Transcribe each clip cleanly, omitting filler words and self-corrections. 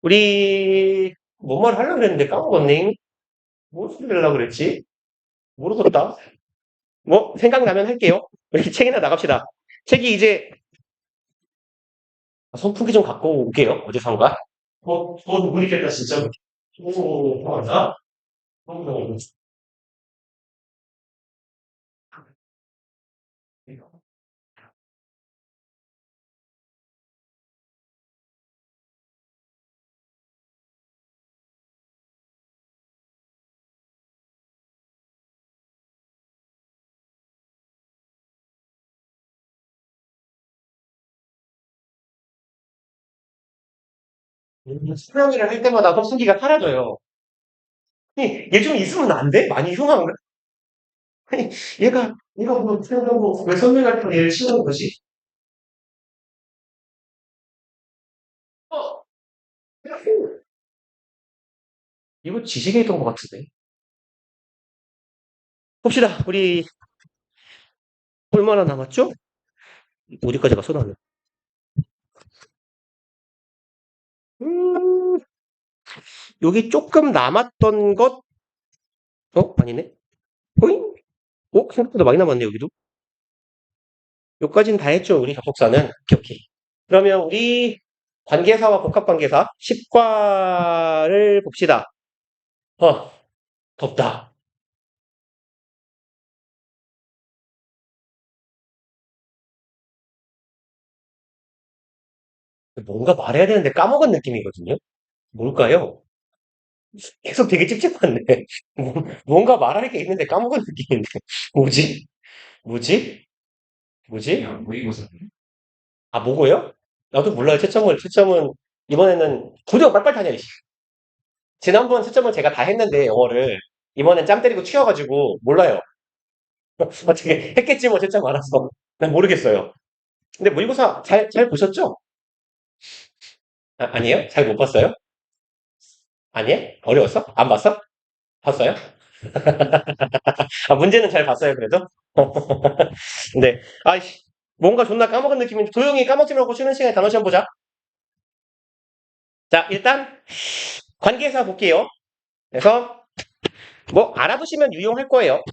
우리 뭔 말 하려고 그랬는데 까먹었네. 무슨 소리 하려고 그랬지? 모르겠다. 뭐 생각나면 할게요. 우리 책이나 나갑시다. 책이 이제 선풍기 좀 갖고 올게요. 어디선가. 못 있겠다 진짜. 맞아? 수영이를 할 때마다 선풍기가 사라져요. 아니, 얘 좀 있으면 안 돼? 많이 흉한가? 아니, 얘가 뭐, 수영하고 왜 선명할 때 얘를 싫어하는 거지? 어, 이거 지식에 있던 것 같은데. 봅시다. 우리 얼마나 남았죠? 어디까지 갔어, 나는? 음, 여기 조금 남았던 것, 아니네. 호잉? 생각보다 많이 남았네, 여기도. 여기까지는 다 했죠, 우리 접속사는. 오케이, 오케이. 그러면 우리 관계사와 복합관계사 10과를 봅시다. 어, 덥다. 뭔가 말해야 되는데 까먹은 느낌이거든요. 뭘까요? 계속 되게 찝찝한데. 뭔가 말할 게 있는데 까먹은 느낌인데. 뭐지? 뭐지? 뭐지? 모의고사. 아, 뭐고요? 나도 몰라요, 채점은, 이번에는, 구려 빨빨 타냐, 이씨. 지난번 채점은 제가 다 했는데, 영어를. 이번엔 짬 때리고 튀어가지고, 몰라요. 어떻게 했겠지, 뭐, 채점 알아서. 난 모르겠어요. 근데 모의고사 잘 보셨죠? 아니에요? 잘 못 봤어요? 아니에요? 어려웠어? 안 봤어? 봤어요? 아, 문제는 잘 봤어요, 그래도? 네. 아이씨, 뭔가 존나 까먹은 느낌인데, 조용히 까먹지 말고 쉬는 시간에 단어 시험 보자. 자, 일단, 관계사 볼게요. 그래서, 뭐, 알아두시면 유용할 거예요.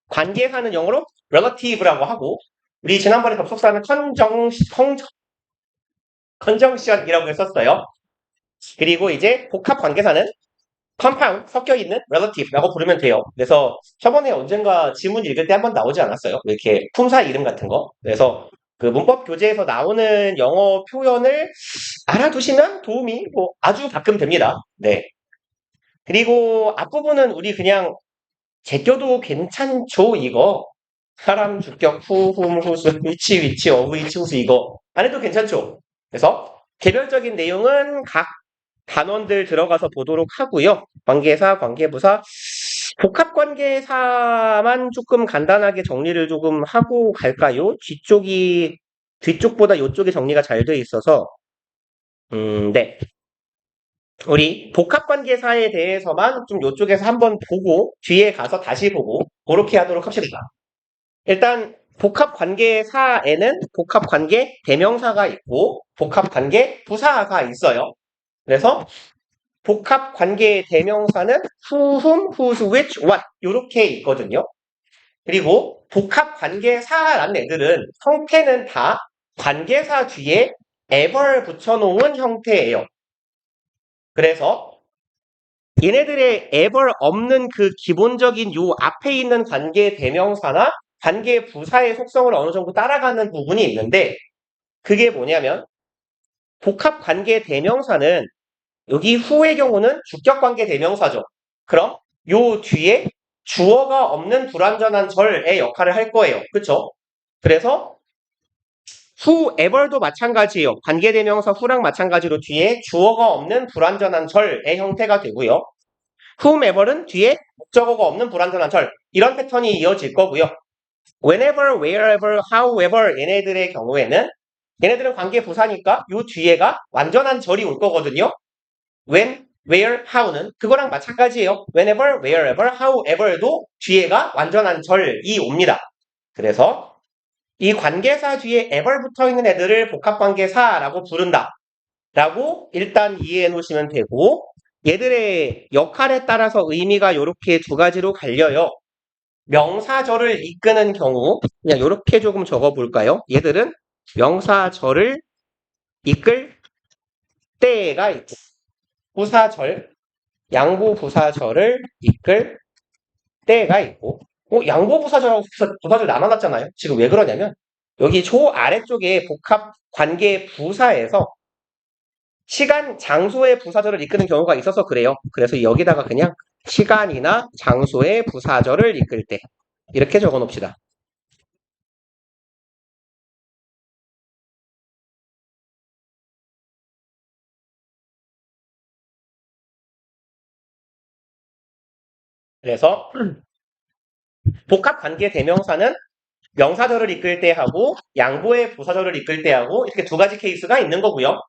관계사는 영어로 relative라고 하고, 우리 지난번에 접속사는 conjunction이라고 했었어요. 그리고 이제 복합 관계사는 compound, 섞여 있는 relative라고 부르면 돼요. 그래서 저번에 언젠가 지문 읽을 때 한번 나오지 않았어요? 이렇게 품사 이름 같은 거. 그래서 그 문법 교재에서 나오는 영어 표현을 알아두시면 도움이 뭐 아주 가끔 됩니다. 네. 그리고 앞부분은 우리 그냥 제껴도 괜찮죠, 이거. 사람, 주격, 후, 훔, 후수, 위치, 어부, 위치, 후수, 이거. 안 해도 괜찮죠? 그래서 개별적인 내용은 각 단원들 들어가서 보도록 하고요. 관계사, 관계부사, 복합관계사만 조금 간단하게 정리를 조금 하고 갈까요? 뒤쪽보다 이쪽이 정리가 잘 돼 있어서, 네. 우리 복합관계사에 대해서만 좀 이쪽에서 한번 보고, 뒤에 가서 다시 보고, 그렇게 하도록 합시다. 일단 복합관계사에는 복합관계 대명사가 있고 복합관계 부사가 있어요. 그래서 복합관계 대명사는 who, whom, whose, which, what 이렇게 있거든요. 그리고 복합관계사라는 애들은 형태는 다 관계사 뒤에 ever 붙여놓은 형태예요. 그래서 얘네들의 ever 없는 그 기본적인 요 앞에 있는 관계 대명사나 관계 부사의 속성을 어느 정도 따라가는 부분이 있는데 그게 뭐냐면 복합 관계 대명사는 여기 후의 경우는 주격 관계 대명사죠. 그럼 요 뒤에 주어가 없는 불완전한 절의 역할을 할 거예요. 그쵸? 그래서 whoever도 마찬가지예요. 관계 대명사 who랑 마찬가지로 뒤에 주어가 없는 불완전한 절의 형태가 되고요. whomever은 뒤에 목적어가 없는 불완전한 절 이런 패턴이 이어질 거고요. whenever, wherever, however 얘네들의 경우에는 얘네들은 관계 부사니까 요 뒤에가 완전한 절이 올 거거든요. when, where, how는 그거랑 마찬가지예요. whenever, wherever, however도 뒤에가 완전한 절이 옵니다. 그래서 이 관계사 뒤에 ever 붙어 있는 애들을 복합관계사라고 부른다. 라고 일단 이해해 놓으시면 되고, 얘들의 역할에 따라서 의미가 이렇게 두 가지로 갈려요. 명사절을 이끄는 경우, 그냥 이렇게 조금 적어 볼까요? 얘들은 명사절을 이끌 때가 있고, 부사절, 양보 부사절을 이끌 때가 있고, 양보 부사절하고 부사절 나눠놨잖아요. 지금 왜 그러냐면, 여기 조 아래쪽에 복합 관계 부사에서 시간, 장소의 부사절을 이끄는 경우가 있어서 그래요. 그래서 여기다가 그냥 시간이나 장소의 부사절을 이끌 때 이렇게 적어 놓읍시다. 그래서 복합 관계 대명사는 명사절을 이끌 때 하고 양보의 부사절을 이끌 때 하고 이렇게 두 가지 케이스가 있는 거고요.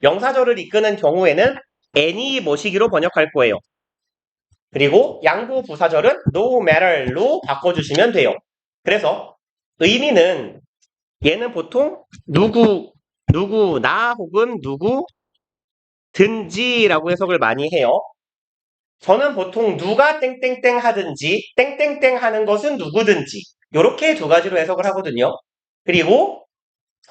명사절을 이끄는 경우에는 any 뭐시기로 번역할 거예요. 그리고 양보 부사절은 no matter로 바꿔주시면 돼요. 그래서 의미는 얘는 보통 나 혹은 누구든지라고 해석을 많이 해요. 저는 보통 누가 땡땡땡 하든지 땡땡땡 하는 것은 누구든지 이렇게 두 가지로 해석을 하거든요. 그리고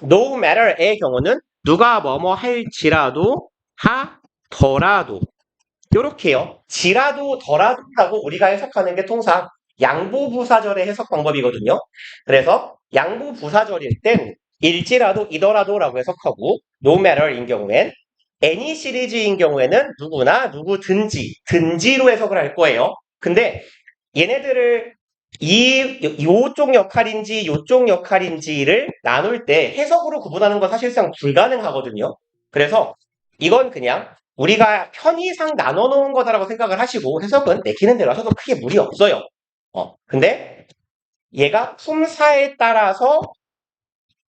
no matter의 경우는 누가 뭐뭐 할지라도 하더라도 요렇게요. 지라도 더라도라고 우리가 해석하는 게 통상 양보부사절의 해석 방법이거든요. 그래서 양보부사절일 땐 일지라도 이더라도라고 해석하고 no matter인 경우엔 any 시리즈인 경우에는 누구나 누구든지 든지로 해석을 할 거예요. 근데 얘네들을 요쪽 역할인지 요쪽 역할인지를 나눌 때 해석으로 구분하는 건 사실상 불가능하거든요. 그래서 이건 그냥 우리가 편의상 나눠놓은 거다라고 생각을 하시고 해석은 내키는 대로 하셔도 크게 무리 없어요. 근데 얘가 품사에 따라서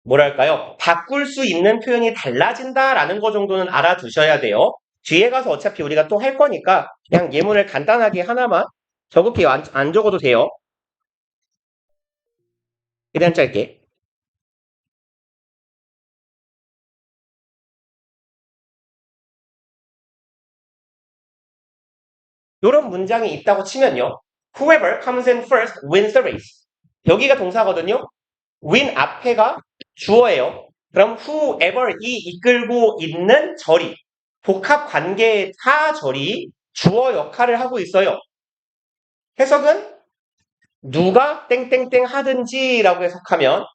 뭐랄까요? 바꿀 수 있는 표현이 달라진다라는 거 정도는 알아두셔야 돼요. 뒤에 가서 어차피 우리가 또 할 거니까 그냥 예문을 간단하게 하나만 적을게요. 안 적어도 돼요. 그냥 짧게. 이런 문장이 있다고 치면요. Whoever comes in first wins the race. 여기가 동사거든요. win 앞에가 주어예요. 그럼 whoever 이 이끌고 있는 절이 복합 관계의 타절이 주어 역할을 하고 있어요. 해석은 누가 땡땡땡 하든지라고 해석하면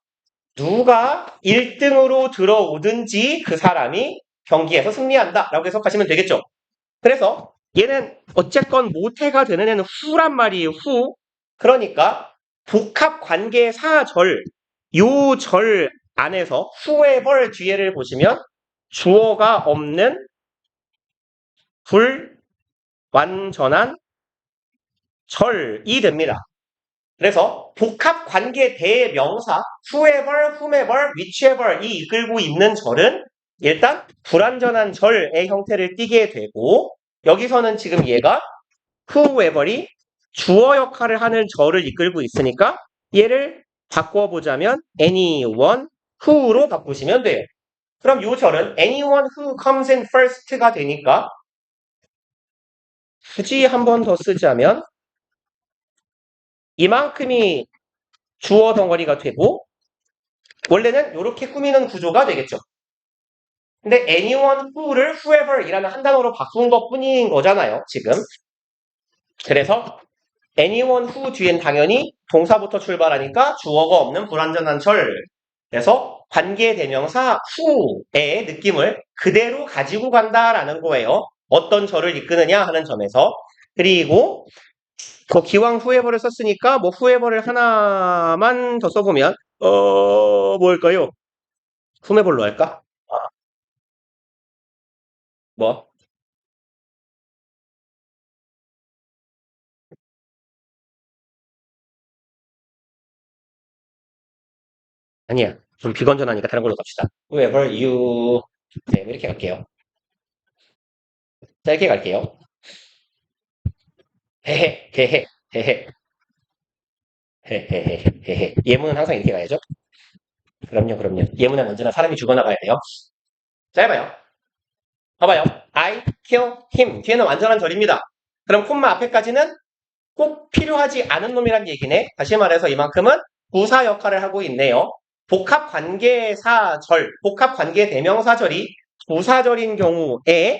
누가 1등으로 들어오든지 그 사람이 경기에서 승리한다 라고 해석하시면 되겠죠. 그래서 얘는 어쨌건 모태가 되는 애는 후란 말이에요. 후. 그러니까 복합 관계 사절 요 절 안에서 whoever 뒤에를 보시면 주어가 없는 불완전한 절이 됩니다. 그래서 복합 관계 대명사 whoever, whomever, whichever 이 이끌고 있는 절은 일단 불완전한 절의 형태를 띠게 되고 여기서는 지금 얘가 whoever이 주어 역할을 하는 절을 이끌고 있으니까 얘를 바꿔보자면 anyone who로 바꾸시면 돼요. 그럼 이 절은 anyone who comes in first가 되니까 굳이 한 번 더 쓰자면 이만큼이 주어 덩어리가 되고 원래는 이렇게 꾸미는 구조가 되겠죠. 근데 anyone who를 whoever이라는 한 단어로 바꾼 것 뿐인 거잖아요, 지금. 그래서 anyone who 뒤엔 당연히 동사부터 출발하니까 주어가 없는 불완전한 절. 그래서 관계 대명사 who의 느낌을 그대로 가지고 간다라는 거예요. 어떤 절을 이끄느냐 하는 점에서. 그리고 기왕 whoever를 썼으니까 뭐 whoever를 하나만 더 써보면 뭘까요? whomever로 할까? 뭐? 아니야. 좀 비건전하니까 다른 걸로 갑시다. whoever you 네, 이렇게 갈게요. 짧게 갈게요. 헤헤, 헤헤, 헤헤, 헤헤, 헤헤. 예문은 항상 이렇게 가야죠. 그럼요, 그럼요. 예문은 언제나 사람이 죽어나가야 돼요. 짧아요. 봐봐요. I kill him. 뒤에는 완전한 절입니다. 그럼 콤마 앞에까지는 꼭 필요하지 않은 놈이란 얘기네. 다시 말해서 이만큼은 부사 역할을 하고 있네요. 복합관계사절, 복합관계대명사절이 부사절인 경우에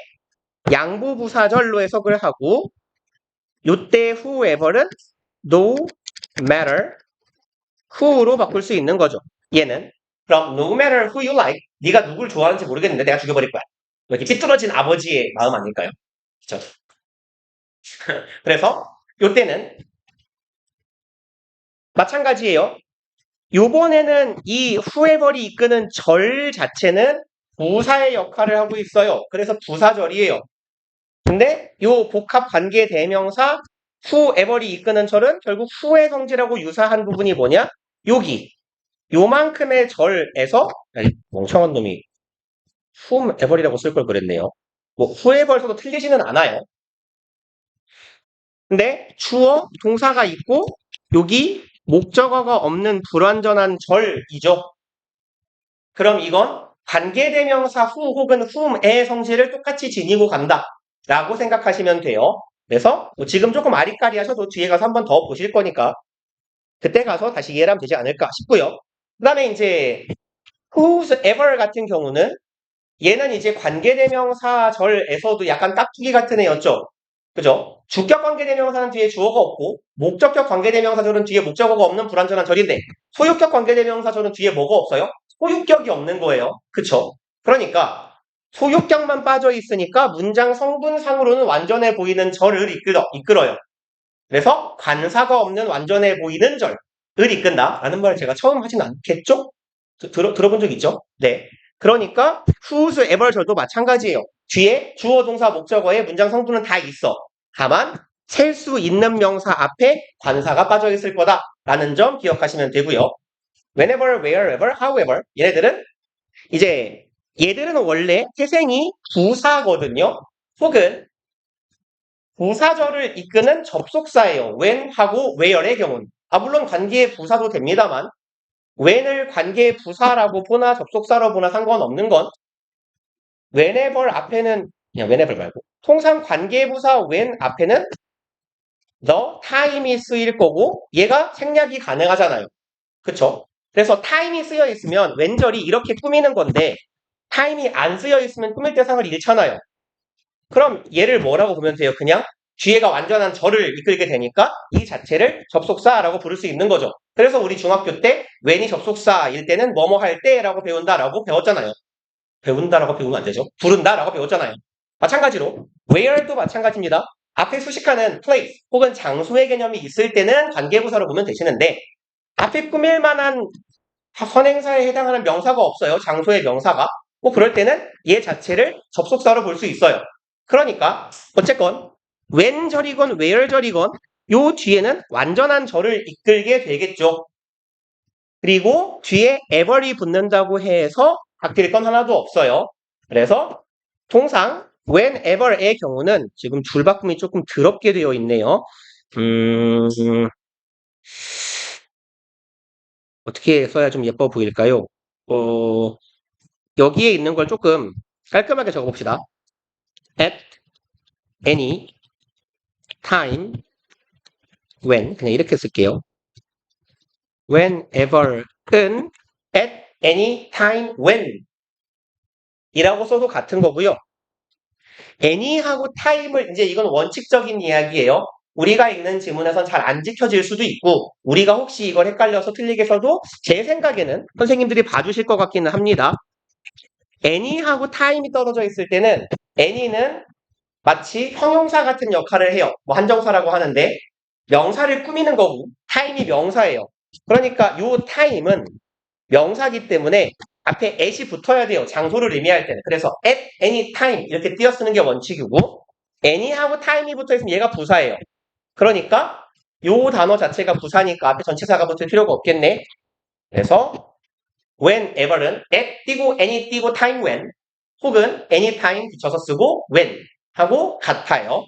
양부부사절로 해석을 하고 요때 whoever는 no matter who로 바꿀 수 있는 거죠. 얘는 그럼 no matter who you like 네가 누굴 좋아하는지 모르겠는데 내가 죽여버릴 거야. 이렇게 삐뚤어진 아버지의 마음 아닐까요? 그렇죠? 그래서 요때는 마찬가지예요. 요번에는 이 whoever이 이끄는 절 자체는 부사의 역할을 하고 있어요. 그래서 부사절이에요. 근데 요 복합 관계 대명사 whoever이 이끄는 절은 결국 who의 성질하고 유사한 부분이 뭐냐? 여기 요만큼의 절에서 멍청한 놈이 whomever이라고 쓸 걸 그랬네요. 뭐 whoever에서도 틀리지는 않아요. 근데 주어 동사가 있고 여기 목적어가 없는 불완전한 절이죠. 그럼 이건 관계대명사 who 혹은 whom의 성질을 똑같이 지니고 간다 라고 생각하시면 돼요. 그래서 뭐 지금 조금 아리까리 하셔도 뒤에 가서 한 번 더 보실 거니까 그때 가서 다시 이해하면 되지 않을까 싶고요. 그 다음에 이제 whoever 같은 경우는 얘는 이제 관계대명사절에서도 약간 깍두기 같은 애였죠. 그죠? 주격 관계대명사는 뒤에 주어가 없고 목적격 관계대명사절은 뒤에 목적어가 없는 불완전한 절인데 소유격 관계대명사절은 뒤에 뭐가 없어요? 소유격이 없는 거예요. 그쵸? 그러니까 소유격만 빠져 있으니까 문장 성분상으로는 완전해 보이는 절을 이끌어요. 그래서 관사가 없는 완전해 보이는 절을 이끈다라는 말을 제가 처음 하진 않겠죠? 들어본 적 있죠? 네. 그러니까 whoever 절도 마찬가지예요. 뒤에 주어, 동사, 목적어에 문장 성분은 다 있어. 다만 셀 수 있는 명사 앞에 관사가 빠져 있을 거다라는 점 기억하시면 되고요. whenever, wherever, however 얘들은 원래 태생이 부사거든요. 혹은 부사절을 이끄는 접속사예요. when하고 where의 경우는. 물론 관계의 부사도 됩니다만 when을 관계의 부사라고 보나 접속사로 보나 상관없는 건 whenever 앞에는 그냥 whenever 말고 통상 관계부사 when 앞에는 the time이 쓰일 거고 얘가 생략이 가능하잖아요. 그쵸? 그래서 time이 쓰여 있으면 왼절이 이렇게 꾸미는 건데 time이 안 쓰여 있으면 꾸밀 대상을 잃잖아요. 그럼 얘를 뭐라고 보면 돼요? 그냥 뒤에가 완전한 절을 이끌게 되니까 이 자체를 접속사라고 부를 수 있는 거죠. 그래서 우리 중학교 때 when이 접속사일 때는 뭐뭐 할 때라고 배운다라고 배웠잖아요. 배운다라고 배우면 안 되죠. 부른다라고 배웠잖아요. 마찬가지로 where도 마찬가지입니다. 앞에 수식하는 place 혹은 장소의 개념이 있을 때는 관계부사로 보면 되시는데 앞에 꾸밀 만한 선행사에 해당하는 명사가 없어요. 장소의 명사가. 뭐 그럴 때는 얘 자체를 접속사로 볼 수 있어요. 그러니까 어쨌건 when 절이건 where 절이건 요 뒤에는 완전한 절을 이끌게 되겠죠. 그리고 뒤에 ever이 붙는다고 해서 바뀔 건 하나도 없어요. 그래서 통상 whenever의 경우는 지금 줄바꿈이 조금 더럽게 되어 있네요. 어떻게 써야 좀 예뻐 보일까요? 여기에 있는 걸 조금 깔끔하게 적어봅시다. At any time when 그냥 이렇게 쓸게요. whenever은 at any time when 이라고 써도 같은 거고요. any하고 time을 이제 이건 원칙적인 이야기예요. 우리가 읽는 지문에선 잘 안 지켜질 수도 있고 우리가 혹시 이걸 헷갈려서 틀리게 써도 제 생각에는 선생님들이 봐주실 것 같기는 합니다. any하고 time이 떨어져 있을 때는 any는 마치 형용사 같은 역할을 해요. 뭐 한정사라고 하는데 명사를 꾸미는 거고 time이 명사예요. 그러니까 요 time은 명사기 때문에 앞에 at이 붙어야 돼요. 장소를 의미할 때는. 그래서 at any time 이렇게 띄어 쓰는 게 원칙이고 any하고 time이 붙어있으면 얘가 부사예요. 그러니까 요 단어 자체가 부사니까 앞에 전치사가 붙을 필요가 없겠네. 그래서 whenever는 at 띄고 any 띄고 time when 혹은 anytime 붙여서 쓰고 when 하고 같아요.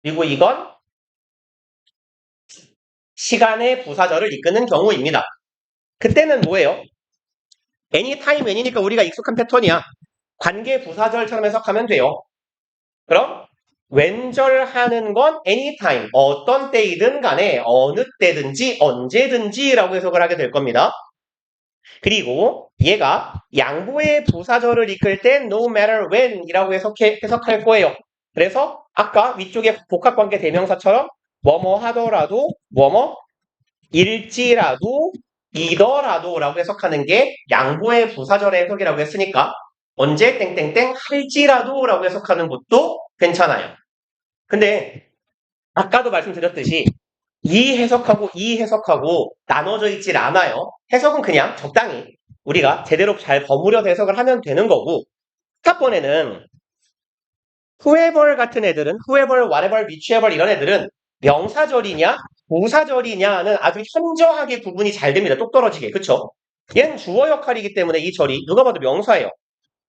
그리고 이건 시간의 부사절을 이끄는 경우입니다. 그때는 뭐예요? anytime when이니까 우리가 익숙한 패턴이야. 관계 부사절처럼 해석하면 돼요. 그럼 왼절하는 건 anytime, 어떤 때이든 간에 어느 때든지 언제든지라고 해석을 하게 될 겁니다. 그리고 얘가 양보의 부사절을 이끌 땐 no matter when이라고 해석할 거예요. 그래서 아까 위쪽에 복합관계 대명사처럼 뭐뭐 하더라도 뭐뭐 일지라도 이더라도라고 해석하는 게 양보의 부사절의 해석이라고 했으니까 언제 땡땡땡 할지라도라고 해석하는 것도 괜찮아요. 근데 아까도 말씀드렸듯이 이 해석하고 나눠져 있질 않아요. 해석은 그냥 적당히 우리가 제대로 잘 버무려서 해석을 하면 되는 거고 탑번에는 whoever 같은 애들은 whoever, whatever, whichever 이런 애들은 명사절이냐 부사절이냐는 아주 현저하게 구분이 잘 됩니다. 똑 떨어지게. 그쵸? 얘는 주어 역할이기 때문에 이 절이 누가 봐도 명사예요.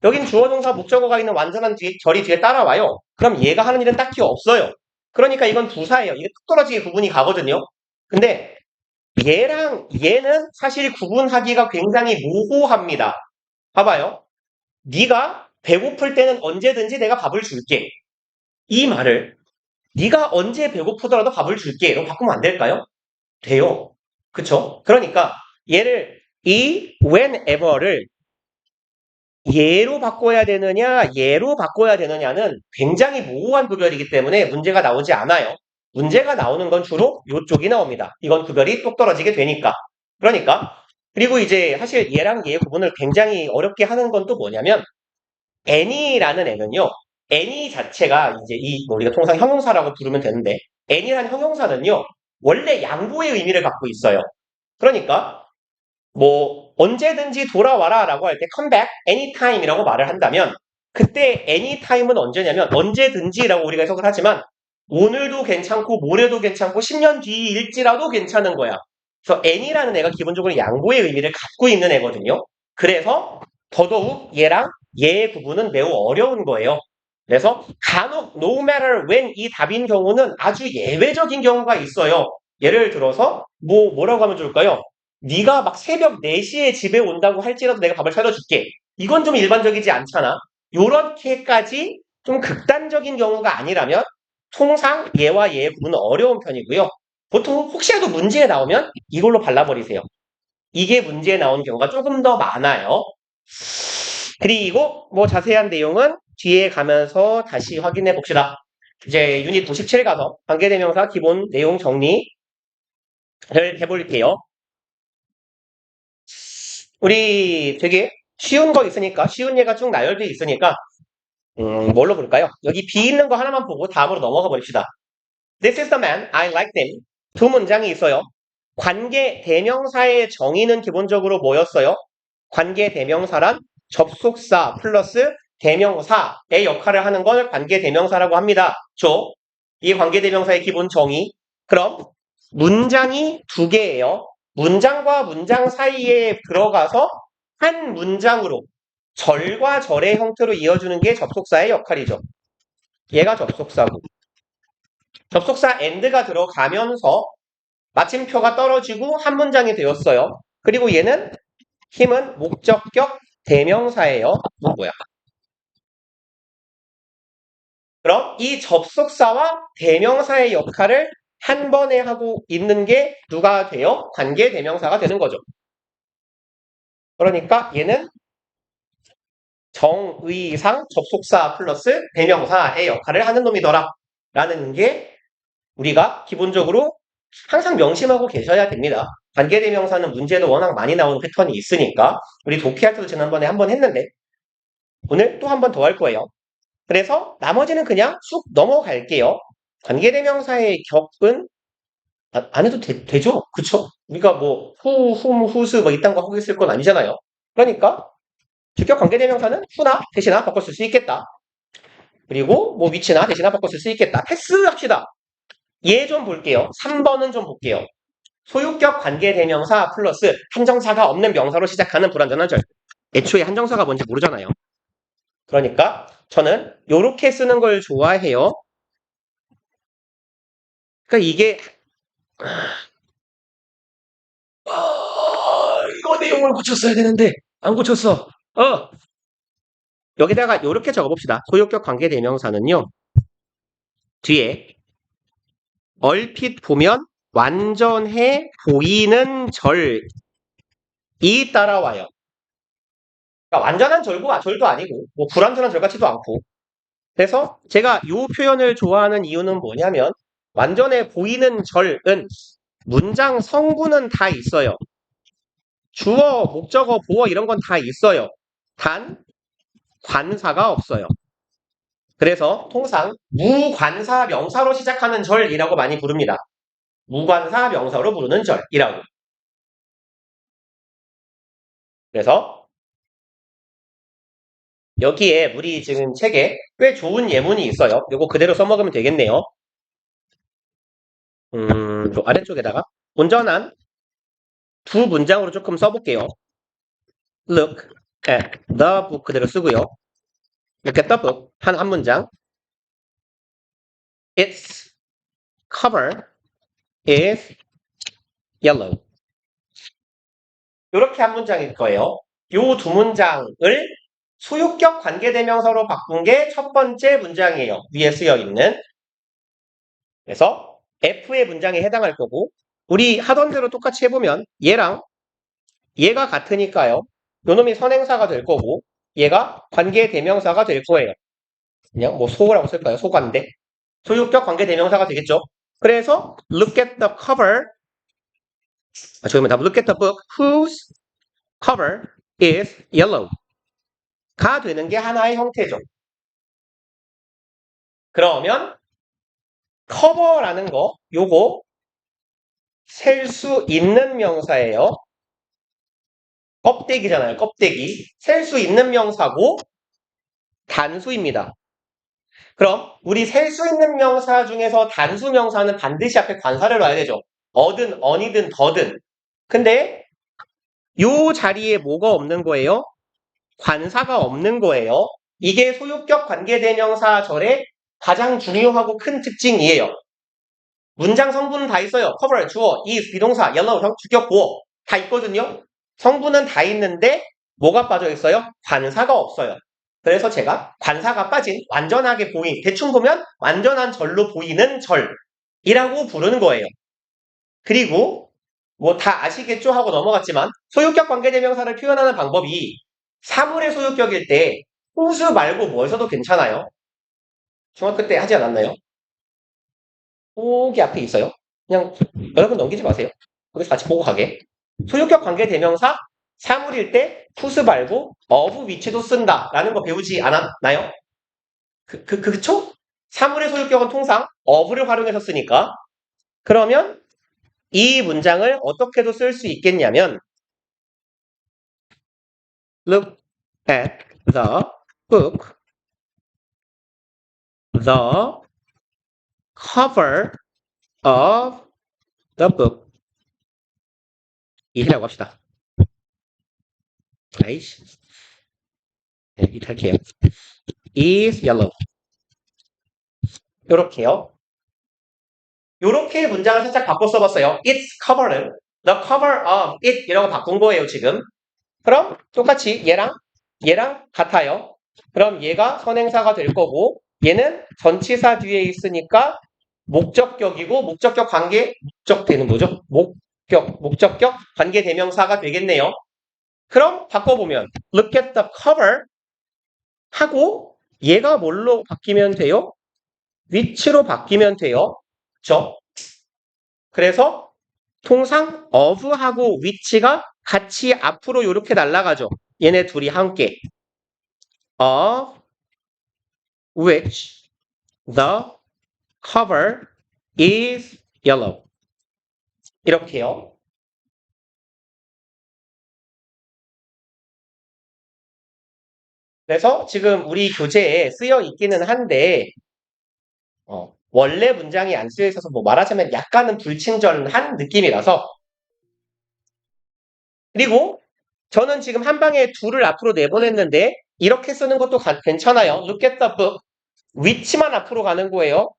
여긴 주어 동사 목적어가 있는 완전한 절이 뒤에 따라와요. 그럼 얘가 하는 일은 딱히 없어요. 그러니까 이건 부사예요. 이게 뚝 떨어지게 구분이 가거든요. 근데 얘랑 얘는 사실 구분하기가 굉장히 모호합니다. 봐봐요. 네가 배고플 때는 언제든지 내가 밥을 줄게. 이 말을 네가 언제 배고프더라도 밥을 줄게로 바꾸면 안 될까요? 돼요. 그쵸? 그러니까 얘를 이 whenever를 얘로 바꿔야 되느냐 얘로 바꿔야 되느냐는 굉장히 모호한 구별이기 때문에 문제가 나오지 않아요. 문제가 나오는 건 주로 이쪽이 나옵니다. 이건 구별이 똑 떨어지게 되니까. 그러니까 그리고 이제 사실 얘랑 얘의 구분을 굉장히 어렵게 하는 건 또 뭐냐면 any라는 애는요. any 자체가 이제 우리가 통상 형용사라고 부르면 되는데 any라는 형용사는요. 원래 양보의 의미를 갖고 있어요. 그러니까 뭐 언제든지 돌아와라 라고 할 때 come back anytime 이라고 말을 한다면 그때 anytime은 언제냐면 언제든지라고 우리가 해석을 하지만 오늘도 괜찮고 모레도 괜찮고 10년 뒤일지라도 괜찮은 거야. 그래서 any라는 애가 기본적으로 양보의 의미를 갖고 있는 애거든요. 그래서 더더욱 얘랑 얘의 구분은 매우 어려운 거예요. 그래서 간혹 no matter when 이 답인 경우는 아주 예외적인 경우가 있어요. 예를 들어서 뭐라고 하면 좋을까요? 네가 막 새벽 4시에 집에 온다고 할지라도 내가 밥을 차려줄게. 이건 좀 일반적이지 않잖아. 요렇게까지 좀 극단적인 경우가 아니라면 통상 얘와 얘의 구분은 어려운 편이고요. 보통 혹시라도 문제에 나오면 이걸로 발라버리세요. 이게 문제에 나오는 경우가 조금 더 많아요. 그리고 뭐 자세한 내용은 뒤에 가면서 다시 확인해 봅시다. 이제 유닛 97 가서 관계대명사 기본 내용 정리를 해볼게요. 우리 되게 쉬운 거 있으니까 쉬운 예가 쭉 나열돼 있으니까 뭘로 볼까요? 여기 B 있는 거 하나만 보고 다음으로 넘어가 버립시다. This is the man, I like him. 두 문장이 있어요. 관계 대명사의 정의는 기본적으로 뭐였어요? 관계 대명사란 접속사 플러스 대명사의 역할을 하는 걸 관계 대명사라고 합니다. 이 관계 대명사의 기본 정의. 그럼 문장이 두 개예요. 문장과 문장 사이에 들어가서 한 문장으로 절과 절의 형태로 이어주는 게 접속사의 역할이죠. 얘가 접속사고 접속사 and가 들어가면서 마침표가 떨어지고 한 문장이 되었어요. 그리고 얘는 힘은 목적격 대명사예요. 뭐야? 그럼 이 접속사와 대명사의 역할을 한 번에 하고 있는 게 누가 돼요? 관계 대명사가 되는 거죠. 그러니까 얘는 정의상 접속사 플러스 대명사의 역할을 하는 놈이더라 라는 게 우리가 기본적으로 항상 명심하고 계셔야 됩니다. 관계대명사는 문제도 워낙 많이 나오는 패턴이 있으니까 우리 도피할 때도 지난번에 한 번 했는데 오늘 또 한 번 더 할 거예요. 그래서 나머지는 그냥 쑥 넘어갈게요. 관계대명사의 격은 안 해도 되죠? 그쵸? 우리가 뭐 후스 뭐 이딴 거 하고 있을 건 아니잖아요. 그러니까 주격 관계대명사는 후나 대시나 바꿨을 수 있겠다. 그리고 뭐 위치나 대시나 바꿨을 수 있겠다. 패스합시다. 얘 좀 볼게요. 3번은 좀 볼게요. 소유격 관계대명사 플러스 한정사가 없는 명사로 시작하는 불완전한 절. 애초에 한정사가 뭔지 모르잖아요. 그러니까 저는 요렇게 쓰는 걸 좋아해요. 그러니까 이게 이거 내용을 고쳤어야 되는데 안 고쳤어. 여기다가 이렇게 적어봅시다. 소유격 관계대명사는요. 뒤에 얼핏 보면 완전해 보이는 절이 따라와요. 그러니까 완전한 절도 아니고 뭐 불완전한 절 같지도 않고. 그래서 제가 이 표현을 좋아하는 이유는 뭐냐면 완전해 보이는 절은 문장 성분은 다 있어요. 주어, 목적어, 보어 이런 건 다 있어요. 단 관사가 없어요. 그래서 통상 무관사 명사로 시작하는 절이라고 많이 부릅니다. 무관사 명사로 부르는 절이라고. 그래서 여기에 우리 지금 책에 꽤 좋은 예문이 있어요. 이거 그대로 써먹으면 되겠네요. 저 아래쪽에다가 온전한 두 문장으로 조금 써볼게요. Look at the book 그대로 쓰고요. Look at the book 한 문장. Its cover is yellow. 이렇게 한 문장일 거예요. 요 두 문장을 소유격 관계대명사로 바꾼 게 첫 번째 문장이에요. 위에 쓰여 있는. 그래서 F의 문장에 해당할 거고 우리 하던 대로 똑같이 해보면 얘랑 얘가 같으니까요. 요놈이 선행사가 될 거고 얘가 관계대명사가 될 거예요. 그냥 뭐 소라고 쓸까요? 소관대. 소유격 관계대명사가 되겠죠. 그래서 look at the cover 저기면 답 look at the book whose cover is yellow 가 되는 게 하나의 형태죠. 그러면 cover라는 거 요거 셀 수 있는 명사예요. 껍데기잖아요. 껍데기. 셀 수 있는 명사고 단수입니다. 그럼 우리 셀 수 있는 명사 중에서 단수 명사는 반드시 앞에 관사를 놔야 되죠. 어든 언이든 더든. 근데 요 자리에 뭐가 없는 거예요? 관사가 없는 거예요. 이게 소유격 관계대명사절의 가장 중요하고 큰 특징이에요. 문장 성분은 다 있어요. cover, 주어, is, 비동사, yellow, 주격, 보어 다 있거든요. 성분은 다 있는데 뭐가 빠져 있어요? 관사가 없어요. 그래서 제가 관사가 빠진 완전하게 대충 보면 완전한 절로 보이는 절이라고 부르는 거예요. 그리고 뭐 다 아시겠죠 하고 넘어갔지만 소유격 관계대명사를 표현하는 방법이 사물의 소유격일 때 whose 말고 뭐에서도 괜찮아요. 중학교 때 하지 않았나요? 거기 앞에 있어요. 그냥 여러분 넘기지 마세요. 거기서 같이 보고 가게. 소유격 관계대명사 사물일 때 whose 말고 of 위치도 쓴다라는 거 배우지 않았나요? 그쵸? 사물의 소유격은 통상 of를 활용해서 쓰니까. 그러면 이 문장을 어떻게도 쓸 수 있겠냐면 Look at the book. The cover of the book. 이해라고 합시다. 아이씨. 네, 이탈게요. is yellow. 요렇게요. 요렇게 문장을 살짝 바꿔 써봤어요. It's covered. The cover of it 이라고 바꾼 거예요, 지금. 그럼 똑같이 얘랑 같아요. 그럼 얘가 선행사가 될 거고 얘는 전치사 뒤에 있으니까 목적격이고 목적격 목적되는 뭐죠? 목적격 관계 대명사가 되겠네요. 그럼 바꿔보면 look at the cover 하고 얘가 뭘로 바뀌면 돼요? 위치로 바뀌면 돼요. 그렇죠? 그래서 통상 of하고 위치가 같이 앞으로 이렇게 날아가죠. 얘네 둘이 함께 of which the cover is yellow. 이렇게요. 그래서 지금 우리 교재에 쓰여 있기는 한데 원래 문장이 안 쓰여 있어서 뭐 말하자면 약간은 불친절한 느낌이라서 그리고 저는 지금 한 방에 둘을 앞으로 내보냈는데 이렇게 쓰는 것도 괜찮아요. Look at the book. which만 앞으로 가는 거예요.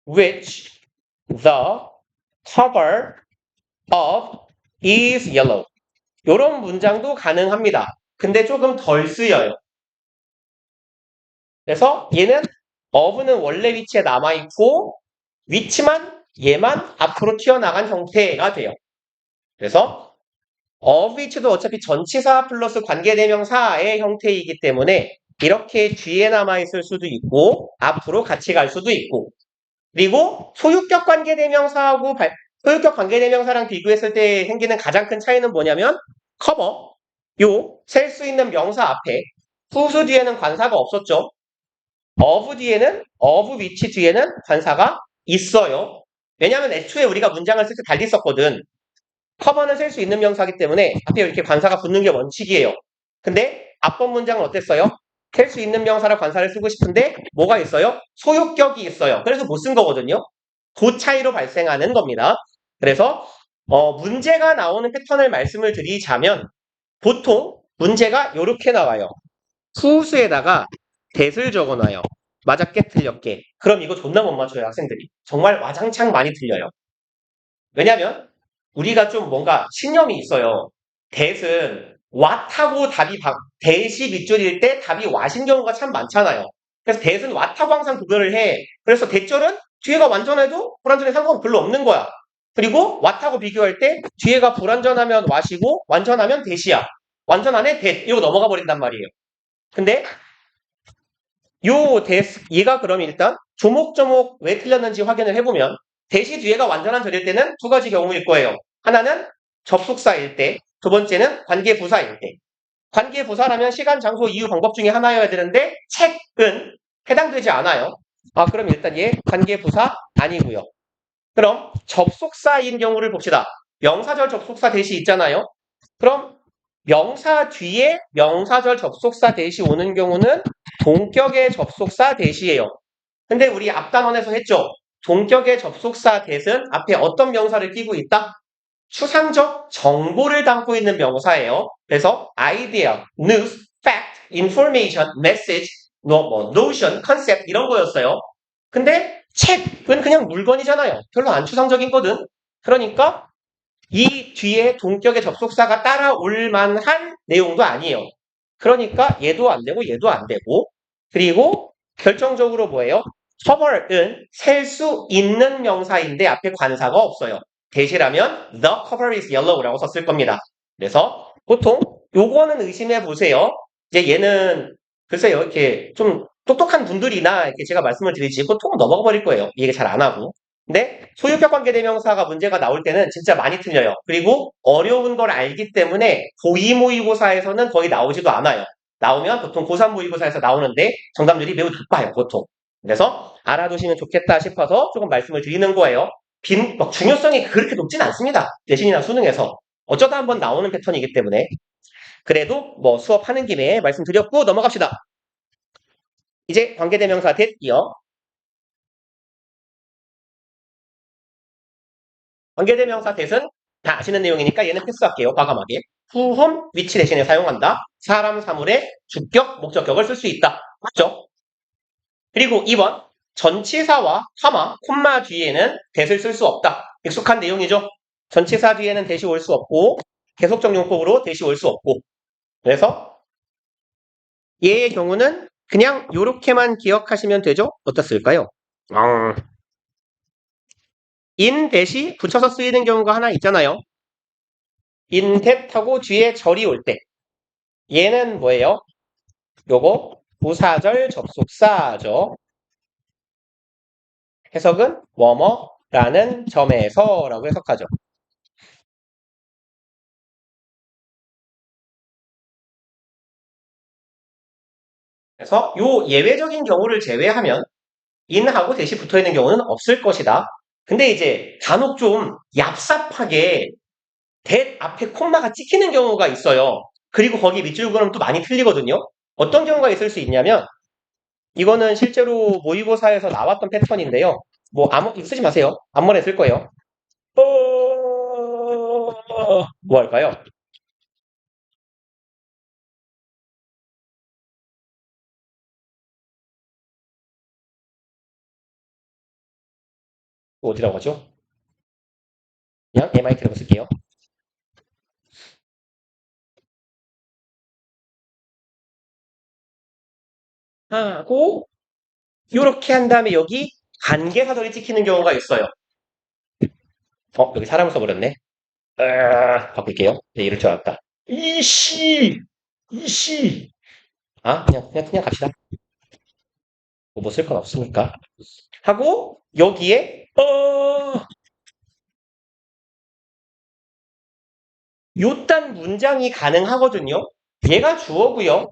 which the cover of is yellow. 이런 문장도 가능합니다. 근데 조금 덜 쓰여요. 그래서 얘는 of는 원래 위치에 남아있고 위치만 얘만 앞으로 튀어나간 형태가 돼요. 그래서 of which도 어차피 전치사 플러스 관계대명사의 형태이기 때문에 이렇게 뒤에 남아있을 수도 있고 앞으로 같이 갈 수도 있고 그리고 소유격 관계대명사하고 소유격 관계대명사랑 비교했을 때 생기는 가장 큰 차이는 뭐냐면 커버 요 셀 수 있는 명사 앞에 후수 뒤에는 관사가 없었죠. of 뒤에는 of which 뒤에는 관사가 있어요. 왜냐하면 애초에 우리가 문장을 쓸 때 달리 썼거든. 커버는 쓸 수 있는 명사이기 때문에 앞에 이렇게 관사가 붙는 게 원칙이에요. 근데 앞번 문장은 어땠어요? 셀 수 있는 명사라 관사를 쓰고 싶은데 뭐가 있어요? 소유격이 있어요. 그래서 못 쓴 거거든요. 그 차이로 발생하는 겁니다. 그래서 문제가 나오는 패턴을 말씀을 드리자면 보통 문제가 이렇게 나와요. 수수에다가 대을 적어놔요. 맞았게 틀렸게. 그럼 이거 존나 못 맞춰요, 학생들이. 정말 와장창 많이 틀려요. 왜냐면 우리가 좀 뭔가 신념이 있어요. 대은 왓하고 답이 대시 밑줄일 때 답이 왓인 경우가 참 많잖아요. 그래서 대은 왓하고 항상 구별을 해. 그래서 대절은 뒤에가 완전해도 불완전해 상관은 별로 없는 거야. 그리고 왓하고 비교할 때 뒤에가 불완전하면 왓이고 완전하면 대시야. 완전하네 대 이러고 넘어가 버린단 말이에요. 근데 얘가 그럼 일단 조목조목 왜 틀렸는지 확인을 해보면 대시 뒤에가 완전한 절일 때는 두 가지 경우일 거예요. 하나는 접속사일 때, 두 번째는 관계부사일 때. 관계부사라면 시간, 장소, 이유, 방법 중에 하나여야 되는데 책은 해당되지 않아요. 그럼 일단 얘 관계부사 아니고요. 그럼 접속사인 경우를 봅시다. 명사절 접속사 대시 있잖아요. 그럼 명사 뒤에 명사절 접속사 대시 오는 경우는 동격의 접속사 대시예요. 근데 우리 앞단원에서 했죠. 동격의 접속사 대는 앞에 어떤 명사를 끼고 있다? 추상적 정보를 담고 있는 명사예요. 그래서 idea, news, fact, information, message, notion, concept 이런 거였어요. 근데 책은 그냥 물건이잖아요. 별로 안 추상적인 거든. 그러니까 이 뒤에 동격의 접속사가 따라올 만한 내용도 아니에요. 그러니까 얘도 안 되고 얘도 안 되고 그리고 결정적으로 뭐예요? cover은 셀 수 있는 명사인데 앞에 관사가 없어요. 대시라면 the cover is yellow라고 썼을 겁니다. 그래서 보통 요거는 의심해 보세요. 이제 얘는 글쎄요 이렇게 좀 똑똑한 분들이나 이렇게 제가 말씀을 드리지 보통은 넘어가 버릴 거예요. 이 얘기 잘 안 하고. 근데 소유격 관계대명사가 문제가 나올 때는 진짜 많이 틀려요. 그리고 어려운 걸 알기 때문에 고2 모의고사에서는 거의 나오지도 않아요. 나오면 보통 고3 모의고사에서 나오는데 정답률이 매우 높아요, 보통. 그래서 알아두시면 좋겠다 싶어서 조금 말씀을 드리는 거예요. 막 중요성이 그렇게 높진 않습니다. 내신이나 수능에서. 어쩌다 한번 나오는 패턴이기 때문에. 그래도 뭐 수업하는 김에 말씀드렸고 넘어갑시다. 이제 관계대명사 됐고요. 관계대명사 대은 다 아시는 내용이니까 얘는 패스할게요. 과감하게. 후홈 위치 대신에 사용한다. 사람, 사물의 주격, 목적격을 쓸 수 있다. 맞죠? 그리고 2번. 전치사와 커마, 콤마 뒤에는 대를 쓸 수 없다. 익숙한 내용이죠? 전치사 뒤에는 대시 올 수 없고 계속적 용법으로 대시 올 수 없고 그래서 얘의 경우는 그냥 이렇게만 기억하시면 되죠? 어디다 쓸까요? 인 대시 붙여서 쓰이는 경우가 하나 있잖아요. 인댓하고 뒤에 절이 올 때 얘는 뭐예요? 요거 부사절 접속사죠. 해석은 뭐뭐라는 점에서라고 해석하죠. 그래서 요 예외적인 경우를 제외하면 인하고 대시 붙어있는 경우는 없을 것이다. 근데 이제 간혹 좀 얍삽하게 대 앞에 콤마가 찍히는 경우가 있어요. 그리고 거기 밑줄 그으면 또 많이 틀리거든요. 어떤 경우가 있을 수 있냐면 이거는 실제로 모의고사에서 나왔던 패턴인데요. 뭐 이거 쓰지 마세요. 앞머리에 쓸 거예요. 뭐 할까요? 어디라고 하죠? 그냥 MIT라고 쓸게요. 하고 이렇게 한 다음에 여기 관계사절이 찍히는 경우가 있어요. 여기 사람을 써버렸네. 바꿀게요. 네, 이럴 줄 알았다. 이씨. 그냥 갑시다. 뭐 쓸 건 없으니까. 하고, 여기에, 요딴 문장이 가능하거든요. 얘가 주어고요.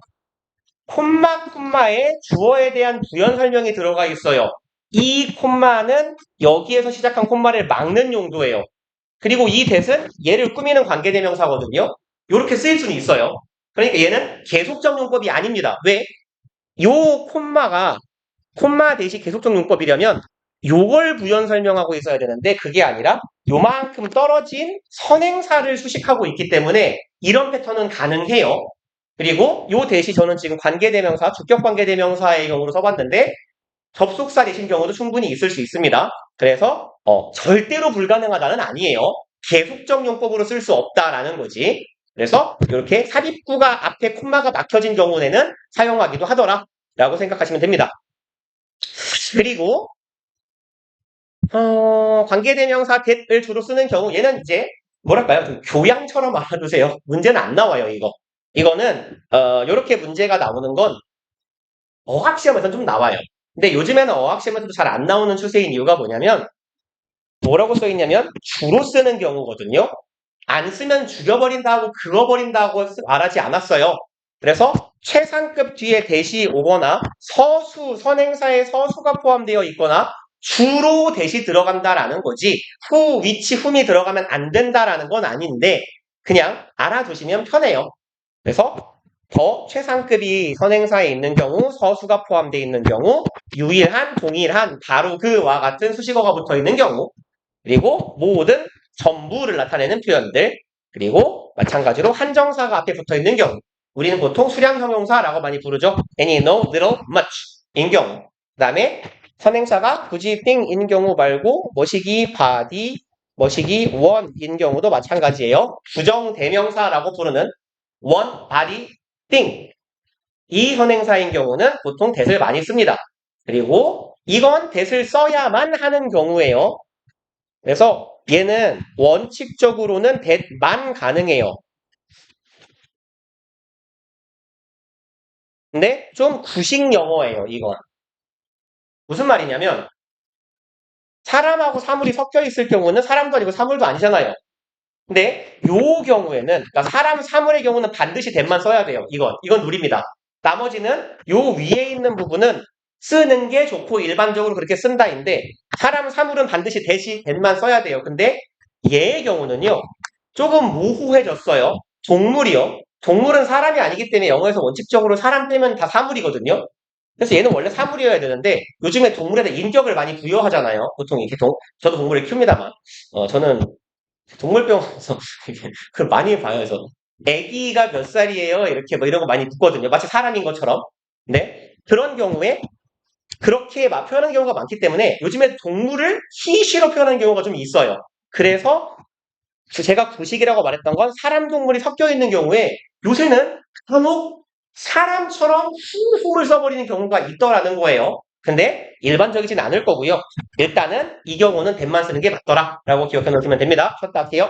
콤마에 주어에 대한 부연 설명이 들어가 있어요. 이 콤마는 여기에서 시작한 콤마를 막는 용도예요. 그리고 이 that은 얘를 꾸미는 관계대명사거든요. 이렇게 쓰일 수는 있어요. 그러니까 얘는 계속적 용법이 아닙니다. 왜? 요 콤마 대시 계속적 용법이려면 요걸 부연 설명하고 있어야 되는데 그게 아니라 요만큼 떨어진 선행사를 수식하고 있기 때문에 이런 패턴은 가능해요. 그리고 요 대시 저는 지금 관계대명사, 주격관계대명사의 경우로 써봤는데 접속사 대신 경우도 충분히 있을 수 있습니다. 그래서 절대로 불가능하다는 아니에요. 계속적 용법으로 쓸 수 없다라는 거지. 그래서 이렇게 삽입구가 앞에 콤마가 막혀진 경우에는 사용하기도 하더라 라고 생각하시면 됩니다. 그리고 관계대명사 that을 주로 쓰는 경우 얘는 이제 뭐랄까요? 좀 교양처럼 알아두세요. 문제는 안 나와요, 이거. 이거는 이렇게 문제가 나오는 건 어학시험에서 좀 나와요. 근데 요즘에는 어학시험에서도 잘 안 나오는 추세인 이유가 뭐냐면 뭐라고 써있냐면 주로 쓰는 경우거든요. 안 쓰면 죽여버린다 하고 그어버린다고 말하지 않았어요. 그래서 최상급 뒤에 대시 오거나 선행사에 서수가 포함되어 있거나 주로 대시 들어간다라는 거지 위치, 훔이 들어가면 안 된다라는 건 아닌데 그냥 알아두시면 편해요. 그래서 더 최상급이 선행사에 있는 경우, 서수가 포함되어 있는 경우, 유일한, 동일한, 바로 그와 같은 수식어가 붙어 있는 경우, 그리고 모든, 전부를 나타내는 표현들, 그리고 마찬가지로 한정사가 앞에 붙어 있는 경우, 우리는 보통 수량 형용사라고 많이 부르죠. any, no, little, much 인 경우. 그 다음에 선행사가 굳이 thing인 경우 말고 머시기, body, 머시기, one인 경우도 마찬가지예요. 부정대명사라고 부르는 one, body, thing. 이 선행사인 경우는 보통 that을 많이 씁니다. 그리고 이건 that을 써야만 하는 경우예요. 그래서 얘는 원칙적으로는 that만 가능해요. 근데 좀 구식 영어예요, 이건. 무슨 말이냐면 사람하고 사물이 섞여 있을 경우는 사람도 아니고 사물도 아니잖아요. 근데 요 경우에는 그러니까 사람 사물의 경우는 반드시 that만 써야 돼요. 이건 룰입니다. 나머지는 요 위에 있는 부분은 쓰는 게 좋고 일반적으로 그렇게 쓴다인데 사람 사물은 반드시 that만 써야 돼요. 근데 얘의 경우는요. 조금 모호해졌어요. 동물이요. 동물은 사람이 아니기 때문에 영어에서 원칙적으로 사람 빼면 다 사물이거든요. 그래서 얘는 원래 사물이어야 되는데 요즘에 동물에 대해 인격을 많이 부여하잖아요. 보통 이렇게 저도 동물을 키웁니다만 저는 동물병원에서 그 많이 봐요. 그래서 아기가 몇 살이에요? 이렇게 뭐 이런 거 많이 묻거든요. 마치 사람인 것처럼. 네. 그런 경우에 그렇게 막 표현하는 경우가 많기 때문에 요즘에 동물을 히시로 표현하는 경우가 좀 있어요. 그래서 제가 구식이라고 말했던 건 사람 동물이 섞여 있는 경우에 요새는 간혹 사람처럼 흉흉을 써버리는 경우가 있더라는 거예요. 근데 일반적이진 않을 거고요. 일단은 이 경우는 that만 쓰는 게 맞더라 라고 기억해 놓으시면 됩니다. 쉬었다 할게요.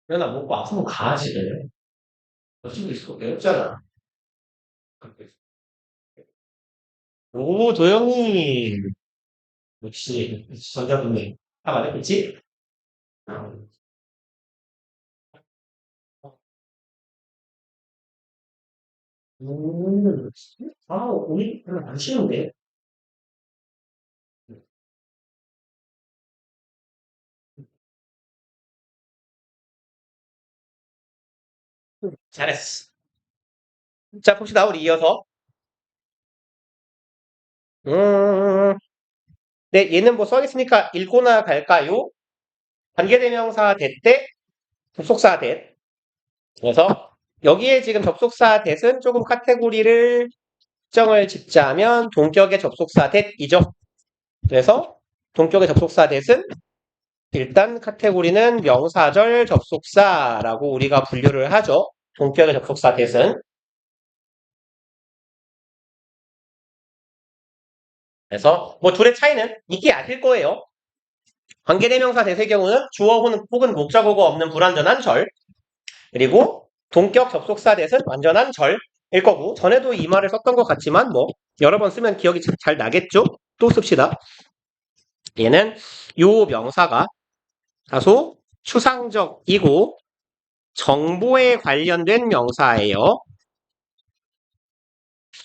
그러나 먹고 아프면 가, 집에. 어쩔 수 있어. 외롭잖아. 오, 도영이. 역시, 전자분해. 다 말했겠지? 음, 우리 별로 안 쉬운데? 잘했어. 자, 봅시다. 우리 이어서. 음, 네, 얘는 뭐 써있으니까 읽고나 갈까요? 관계대명사 대때 접속사 대. 그래서 여기에 지금 접속사 대은 조금 카테고리를 특정을 짓자면 동격의 접속사 대이죠. 그래서 동격의 접속사 대은 일단 카테고리는 명사절 접속사라고 우리가 분류를 하죠. 동격의 접속사 대은. 그래서 뭐 둘의 차이는 있게 아실 거예요. 관계대명사 대세의 경우는 주어 혹은 목적어가 없는 불완전한 절, 그리고 동격 접속사 대은 완전한 절일 거고, 전에도 이 말을 썼던 것 같지만 뭐 여러 번 쓰면 기억이 잘 나겠죠? 또 씁시다. 얘는 요 명사가 다소 추상적이고 정보에 관련된 명사예요.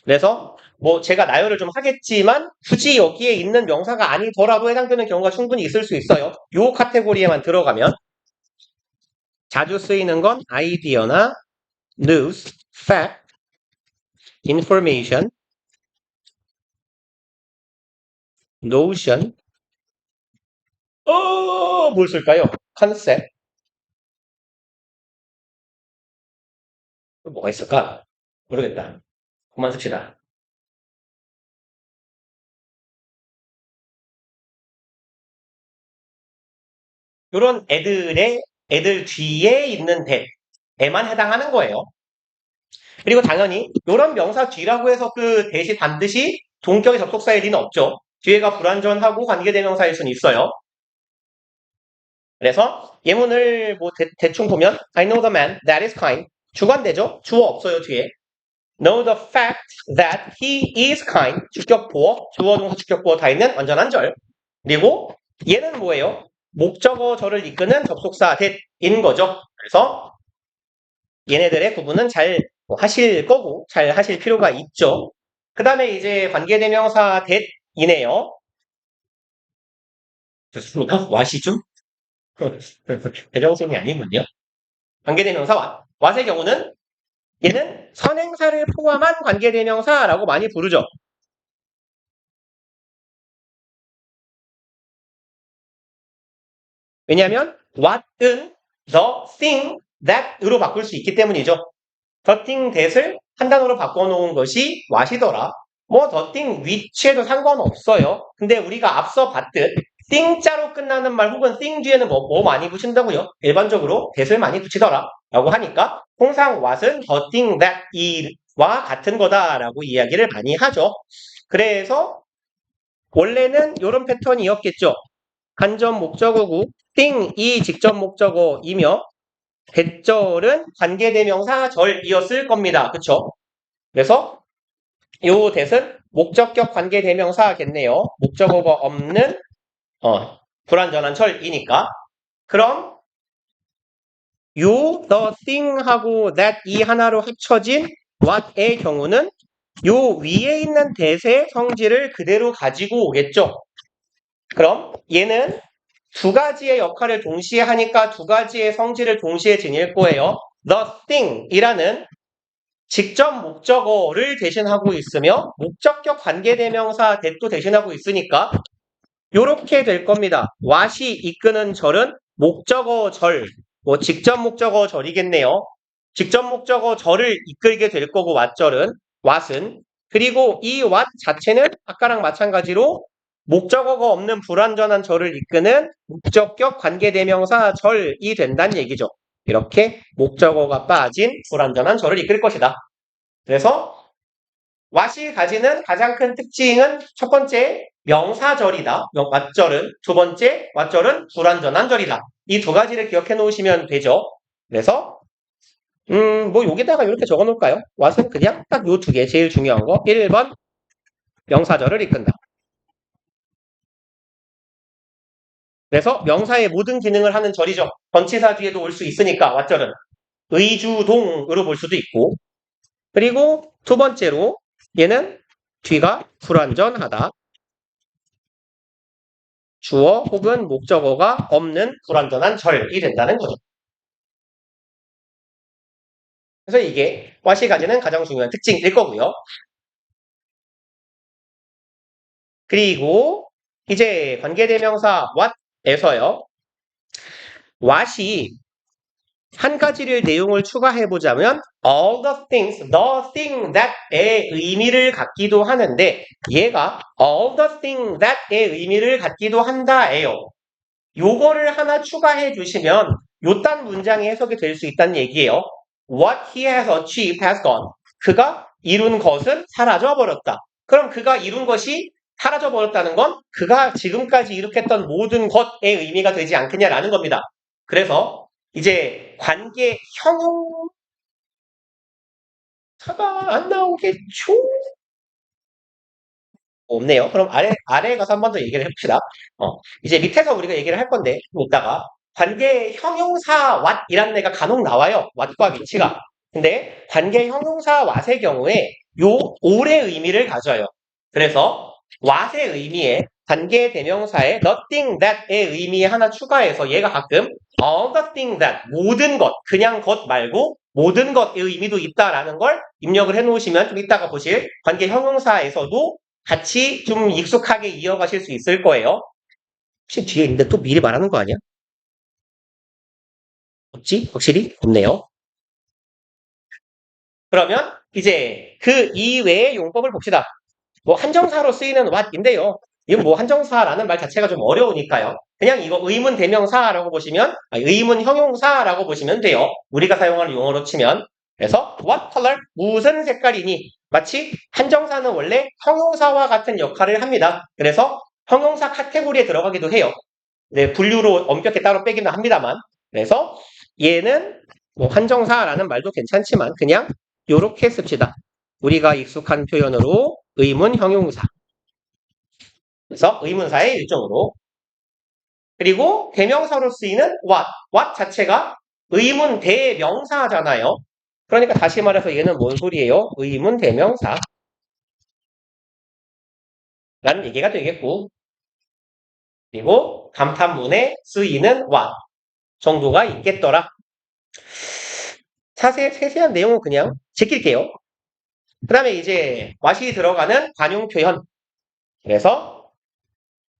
그래서 뭐 제가 나열을 좀 하겠지만 굳이 여기에 있는 명사가 아니더라도 해당되는 경우가 충분히 있을 수 있어요. 요 카테고리에만 들어가면 자주 쓰이는 건 아이디어나 news, fact, information, notion, 뭘 쓸까요? 컨셉, 뭐가 있을까? 모르겠다. 그만 씁시다. 요런 애들 뒤에 있는 대에만 해당하는 거예요. 그리고 당연히 요런 명사 뒤라고 해서 그 대시 반드시 동격의 접속사일 리는 없죠. 뒤에가 불완전하고 관계대명사일 수는 있어요. 그래서 예문을 뭐 대충 보면 I know the man that is kind. 주관대죠. 주어 없어요 뒤에. Know the fact that he is kind. 주격보어, 주어, 동사, 주격보어 다 있는 완전한 절. 그리고 얘는 뭐예요? 목적어 절을 이끄는 접속사 that인 거죠. 그래서 얘네들의 구분은 잘 하실 거고 잘 하실 필요가 있죠. 그 다음에 이제 관계대명사 that이네요. 좋습니까? 와시죠? 대정신이 아니군요. 관계대명사 왓의 경우는 얘는 선행사를 포함한 관계대명사라고 많이 부르죠. 왜냐하면 what은 the thing that으로 바꿀 수 있기 때문이죠. the thing that을 한 단어로 바꿔놓은 것이 what이더라. 뭐 the thing which에도 상관없어요. 근데 우리가 앞서 봤듯 thing자로 끝나는 말 혹은 thing 뒤에는 뭐 많이 붙인다고요? 일반적으로 that을 많이 붙이더라 라고 하니까 통상 what은 the thing that 이와 같은 거다라고 이야기를 많이 하죠. 그래서 원래는 이런 패턴이었겠죠. 간접 목적어고 thing이 직접 목적어이며 대절은 관계대명사 절이었을 겁니다. 그쵸? 그래서 요 대은 목적격 관계대명사겠네요. 목적어가 없는 불완전한 절이니까. 그럼 요 the thing하고 that 이 하나로 합쳐진 what의 경우는 요 위에 있는 대의 성질을 그대로 가지고 오겠죠. 그럼 얘는 두 가지의 역할을 동시에 하니까 두 가지의 성질을 동시에 지닐 거예요. The thing이라는 직접 목적어를 대신하고 있으며 목적격 관계대명사 that도 대신하고 있으니까 이렇게 될 겁니다. what이 이끄는 절은 목적어 절, 뭐 직접 목적어 절이겠네요. 직접 목적어 절을 이끌게 될 거고 what은 그리고 이 what 자체는 아까랑 마찬가지로 목적어가 없는 불완전한 절을 이끄는 목적격 관계대명사 절이 된다는 얘기죠. 이렇게 목적어가 빠진 불완전한 절을 이끌 것이다. 그래서 what이 가지는 가장 큰 특징은 첫 번째 명사절이다. what절은 두 번째 what절은 불완전한 절이다. 이 두 가지를 기억해 놓으시면 되죠. 그래서 뭐 여기다가 이렇게 적어 놓을까요? what은 그냥 딱 요 두 개 제일 중요한 거. 1번 명사절을 이끈다. 그래서 명사의 모든 기능을 하는 절이죠. 전치사 뒤에도 올 수 있으니까 왓절은 의주동으로 볼 수도 있고. 그리고 두 번째로 얘는 뒤가 불완전하다. 주어 혹은 목적어가 없는 불완전한 절이 된다는 거죠. 그래서 이게 what이 가지는 가장 중요한 특징일 거고요. 그리고 이제 관계대명사 what에서요. what이 한 가지를 내용을 추가해보자면 all the thing that의 의미를 갖기도 하는데 얘가 all the thing that의 의미를 갖기도 한다예요. 요거를 하나 추가해 주시면 요딴 문장이 해석이 될 수 있다는 얘기예요. What he has achieved has gone. 그가 이룬 것은 사라져 버렸다. 그럼 그가 이룬 것이 사라져 버렸다는 건 그가 지금까지 이룩했던 모든 것의 의미가 되지 않겠냐라는 겁니다. 그래서 이제 관계 형용사가 안 나오겠죠? 없네요. 그럼 아래에 가서 한 번 더 얘기를 해봅시다. 이제 밑에서 우리가 얘기를 할 건데, 이따가 관계 형용사 what이라는 애가 간혹 나와요. what과 위치가. 근데 관계 형용사 what의 경우에 요 올의 의미를 가져요. 그래서 what의 의미에 관계 대명사에 nothing that의 의미에 하나 추가해서 얘가 가끔 all the thing that 모든 것, 그냥 것 말고 모든 것의 의미도 있다라는 걸 입력을 해놓으시면 좀 이따가 보실 관계 형용사에서도 같이 좀 익숙하게 이어가실 수 있을 거예요. 혹시 뒤에 있는데 또 미리 말하는 거 아니야? 없지? 확실히? 없네요. 그러면 이제 그 이외의 용법을 봅시다. 뭐 한정사로 쓰이는 what인데요. 이건 뭐 한정사라는 말 자체가 좀 어려우니까요. 그냥 이거 의문 대명사라고 보시면, 의문 형용사라고 보시면 돼요. 우리가 사용하는 용어로 치면. 그래서 what color? 무슨 색깔이니? 마치 한정사는 원래 형용사와 같은 역할을 합니다. 그래서 형용사 카테고리에 들어가기도 해요. 네, 분류로 엄격히 따로 빼기는 합니다만. 그래서 얘는 뭐 한정사라는 말도 괜찮지만 그냥 요렇게 씁시다. 우리가 익숙한 표현으로 의문 형용사. 그래서 의문사의 일종으로. 그리고 대명사로 쓰이는 what 자체가 의문 대명사잖아요. 그러니까 다시 말해서 얘는 뭔 소리예요? 의문 대명사. 라는 얘기가 되겠고. 그리고 감탄문에 쓰이는 what 정도가 있겠더라. 세세한 내용은 그냥 제낄게요. 그 다음에 이제 what이 들어가는 관용 표현. 그래서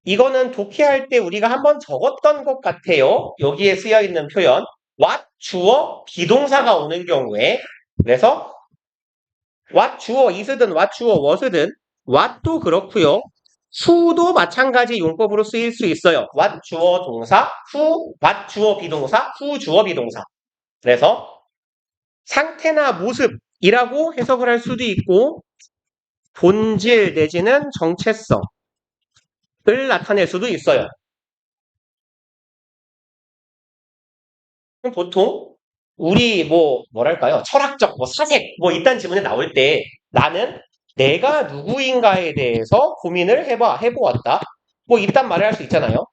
이거는 독해할 때 우리가 한번 적었던 것 같아요. 여기에 쓰여있는 표현 what 주어 비동사가 오는 경우에 그래서 what 주어 is든 what 주어 was든 what도 그렇고요. who도 마찬가지 용법으로 쓰일 수 있어요. what 주어 동사, what 주어 비동사, who 주어 비동사. 그래서 상태나 모습이라고 해석을 할 수도 있고 본질 내지는 정체성을 나타낼 수도 있어요. 보통 우리 뭐랄까요? 철학적 사색 이딴 질문에 나올 때 나는 내가 누구인가에 대해서 고민을 해보았다. 이딴 말을 할 수 있잖아요.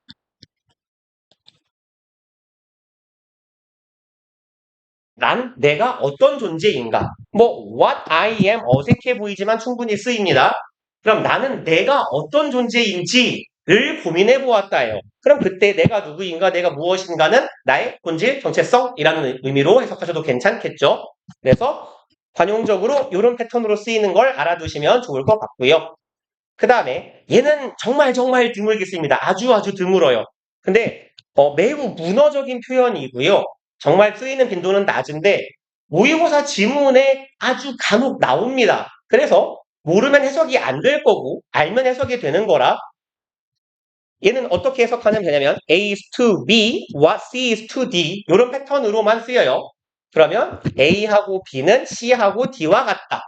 난 내가 어떤 존재인가? what I am 어색해 보이지만 충분히 쓰입니다. 그럼 나는 내가 어떤 존재인지를 고민해 보았다예요. 그럼 그때 내가 누구인가, 내가 무엇인가는 나의 본질, 정체성이라는 의미로 해석하셔도 괜찮겠죠? 그래서 관용적으로 이런 패턴으로 쓰이는 걸 알아두시면 좋을 것 같고요. 그 다음에 얘는 정말 드물게 씁니다. 아주 드물어요. 근데 매우 문어적인 표현이고요. 정말 쓰이는 빈도는 낮은데 모의고사 지문에 아주 간혹 나옵니다. 그래서 모르면 해석이 안 될 거고 알면 해석이 되는 거라 얘는 어떻게 해석하면 되냐면 A is to B, what C is to D 이런 패턴으로만 쓰여요. 그러면 A하고 B는 C하고 D와 같다.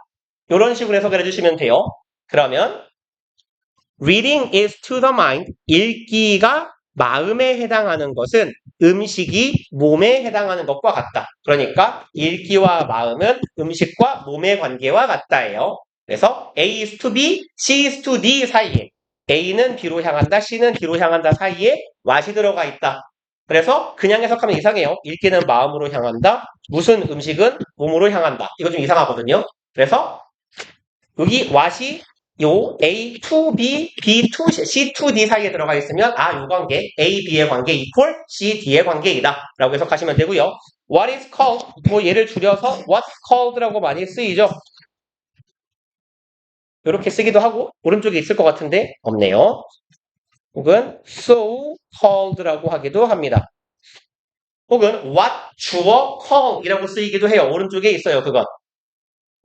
이런 식으로 해석을 해주시면 돼요. 그러면 Reading is to the mind. 읽기가 마음에 해당하는 것은 음식이 몸에 해당하는 것과 같다. 그러니까 읽기와 마음은 음식과 몸의 관계와 같다예요. 그래서 A is to B, C is to D 사이에 A는 B로 향한다, C는 D로 향한다 사이에 what이 들어가 있다. 그래서 그냥 해석하면 이상해요. 읽기는 마음으로 향한다, 무슨 음식은 몸으로 향한다. 이거 좀 이상하거든요. 그래서 여기 what이 요 A to B, B to C to D 사이에 들어가 있으면 요 관계 A, B의 관계 equal C, D의 관계이다 라고 해석하시면 되고요. What is called, 뭐 얘를 줄여서 what's called라고 많이 쓰이죠. 이렇게 쓰기도 하고 오른쪽에 있을 것 같은데 없네요. 혹은 so called라고 하기도 합니다. 혹은 what 주어 call 이라고 쓰이기도 해요. 오른쪽에 있어요. 그건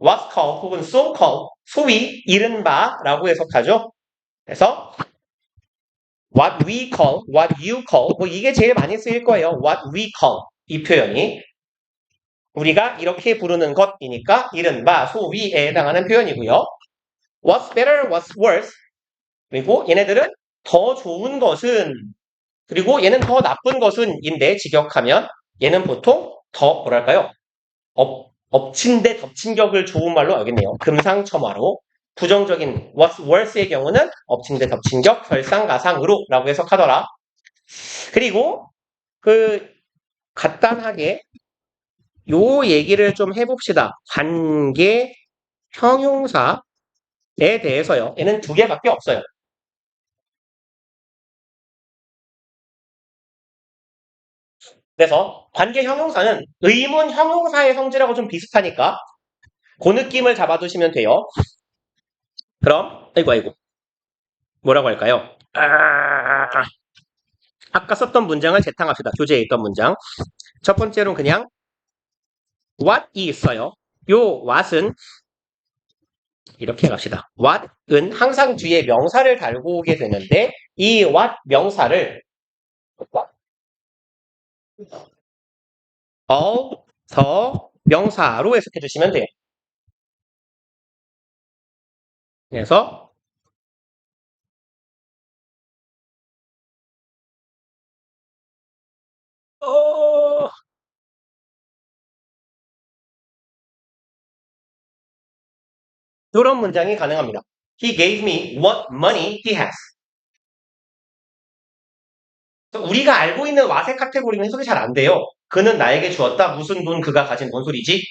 what's called 혹은 so called 소위 이른바라고 해석하죠. 그래서 what we call, what you call 뭐 이게 제일 많이 쓰일 거예요. what we call 이 표현이 우리가 이렇게 부르는 것이니까 이른바 소위에 해당하는 표현이고요. what's better, what's worse 그리고 얘네들은 더 좋은 것은 그리고 얘는 더 나쁜 것은 인데 직역하면 얘는 보통 더 뭐랄까요? 엎친 데 덮친 격을 좋은 말로 알겠네요. 금상첨화로 부정적인 what's worse의 경우는 엎친 데 덮친 격 설상가상으로 라고 해석하더라. 그리고 그 간단하게 요 얘기를 좀 해봅시다. 관계 형용사에 대해서요. 얘는 두 개밖에 없어요. 그래서 관계 형용사는 의문 형용사의 성질하고 좀 비슷하니까 그 느낌을 잡아두시면 돼요. 그럼 아이고 뭐라고 할까요? 아까 썼던 문장을 재탕합시다. 교재에 있던 문장. 첫 번째로는 그냥 what이 있어요. 요 what은 이렇게 갑시다. what은 항상 뒤에 명사를 달고 오게 되는데 이 what 명사를 all 더 명사로 해석해 주시면 돼요. 그래서 이런 문장이 가능합니다. He gave me what money he has. 우리가 알고 있는 what의 카테고리는 해석이 잘 안 돼요. 그는 나에게 주었다. 무슨 돈 그가 가진 뭔 소리지?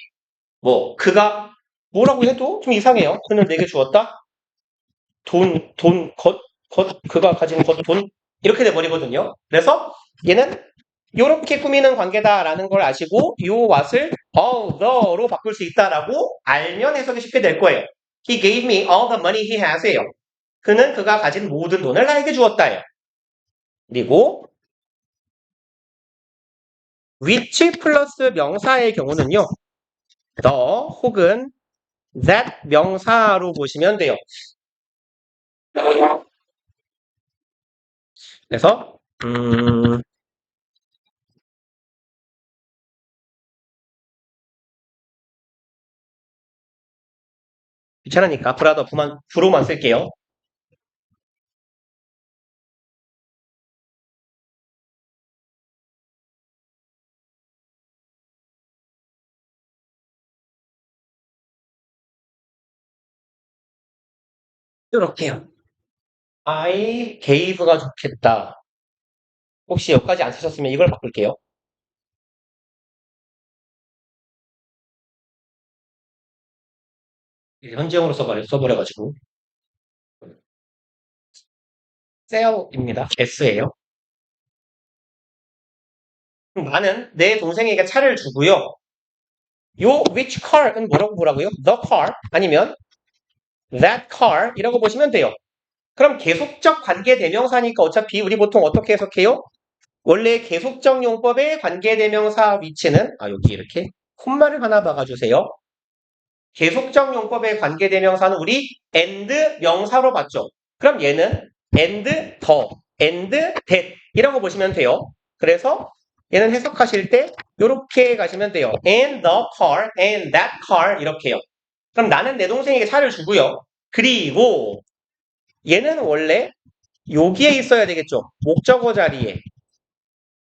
뭐 그가 뭐라고 해도 좀 이상해요. 그는 내게 주었다. 그가 가진 것, 돈 이렇게 돼버리거든요. 그래서 얘는 이렇게 꾸미는 관계다라는 걸 아시고 이 what을 the로 바꿀 수 있다라고 알면 해석이 쉽게 될 거예요. He gave me all the money he has예요. 그는 그가 가진 모든 돈을 나에게 주었다예요. 그리고 which 플러스 명사의 경우는요. the 혹은 that 명사로 보시면 돼요. 그래서 귀찮으니까 브로만 쓸게요. 이렇게요. I gave가 좋겠다. 혹시 여기까지 안 쓰셨으면 이걸 바꿀게요. 현지형으로 써버려가지고. sell입니다. S예요. 나는 내 동생에게 차를 주고요. 요 which car은 뭐라고 보라고요? The car 아니면 that car 이라고 보시면 돼요. 그럼 계속적 관계대명사니까 어차피 우리 보통 어떻게 해석해요? 원래 계속적 용법의 관계대명사 위치는 여기 이렇게 콤마를 하나 박아주세요. 계속적 용법의 관계대명사는 우리 and 명사로 봤죠. 그럼 얘는 and the, and that 이라고 보시면 돼요. 그래서 얘는 해석하실 때 이렇게 가시면 돼요. and the car, and that car 이렇게요. 그럼 나는 내 동생에게 차를 주고요. 그리고 얘는 원래 여기에 있어야 되겠죠. 목적어 자리에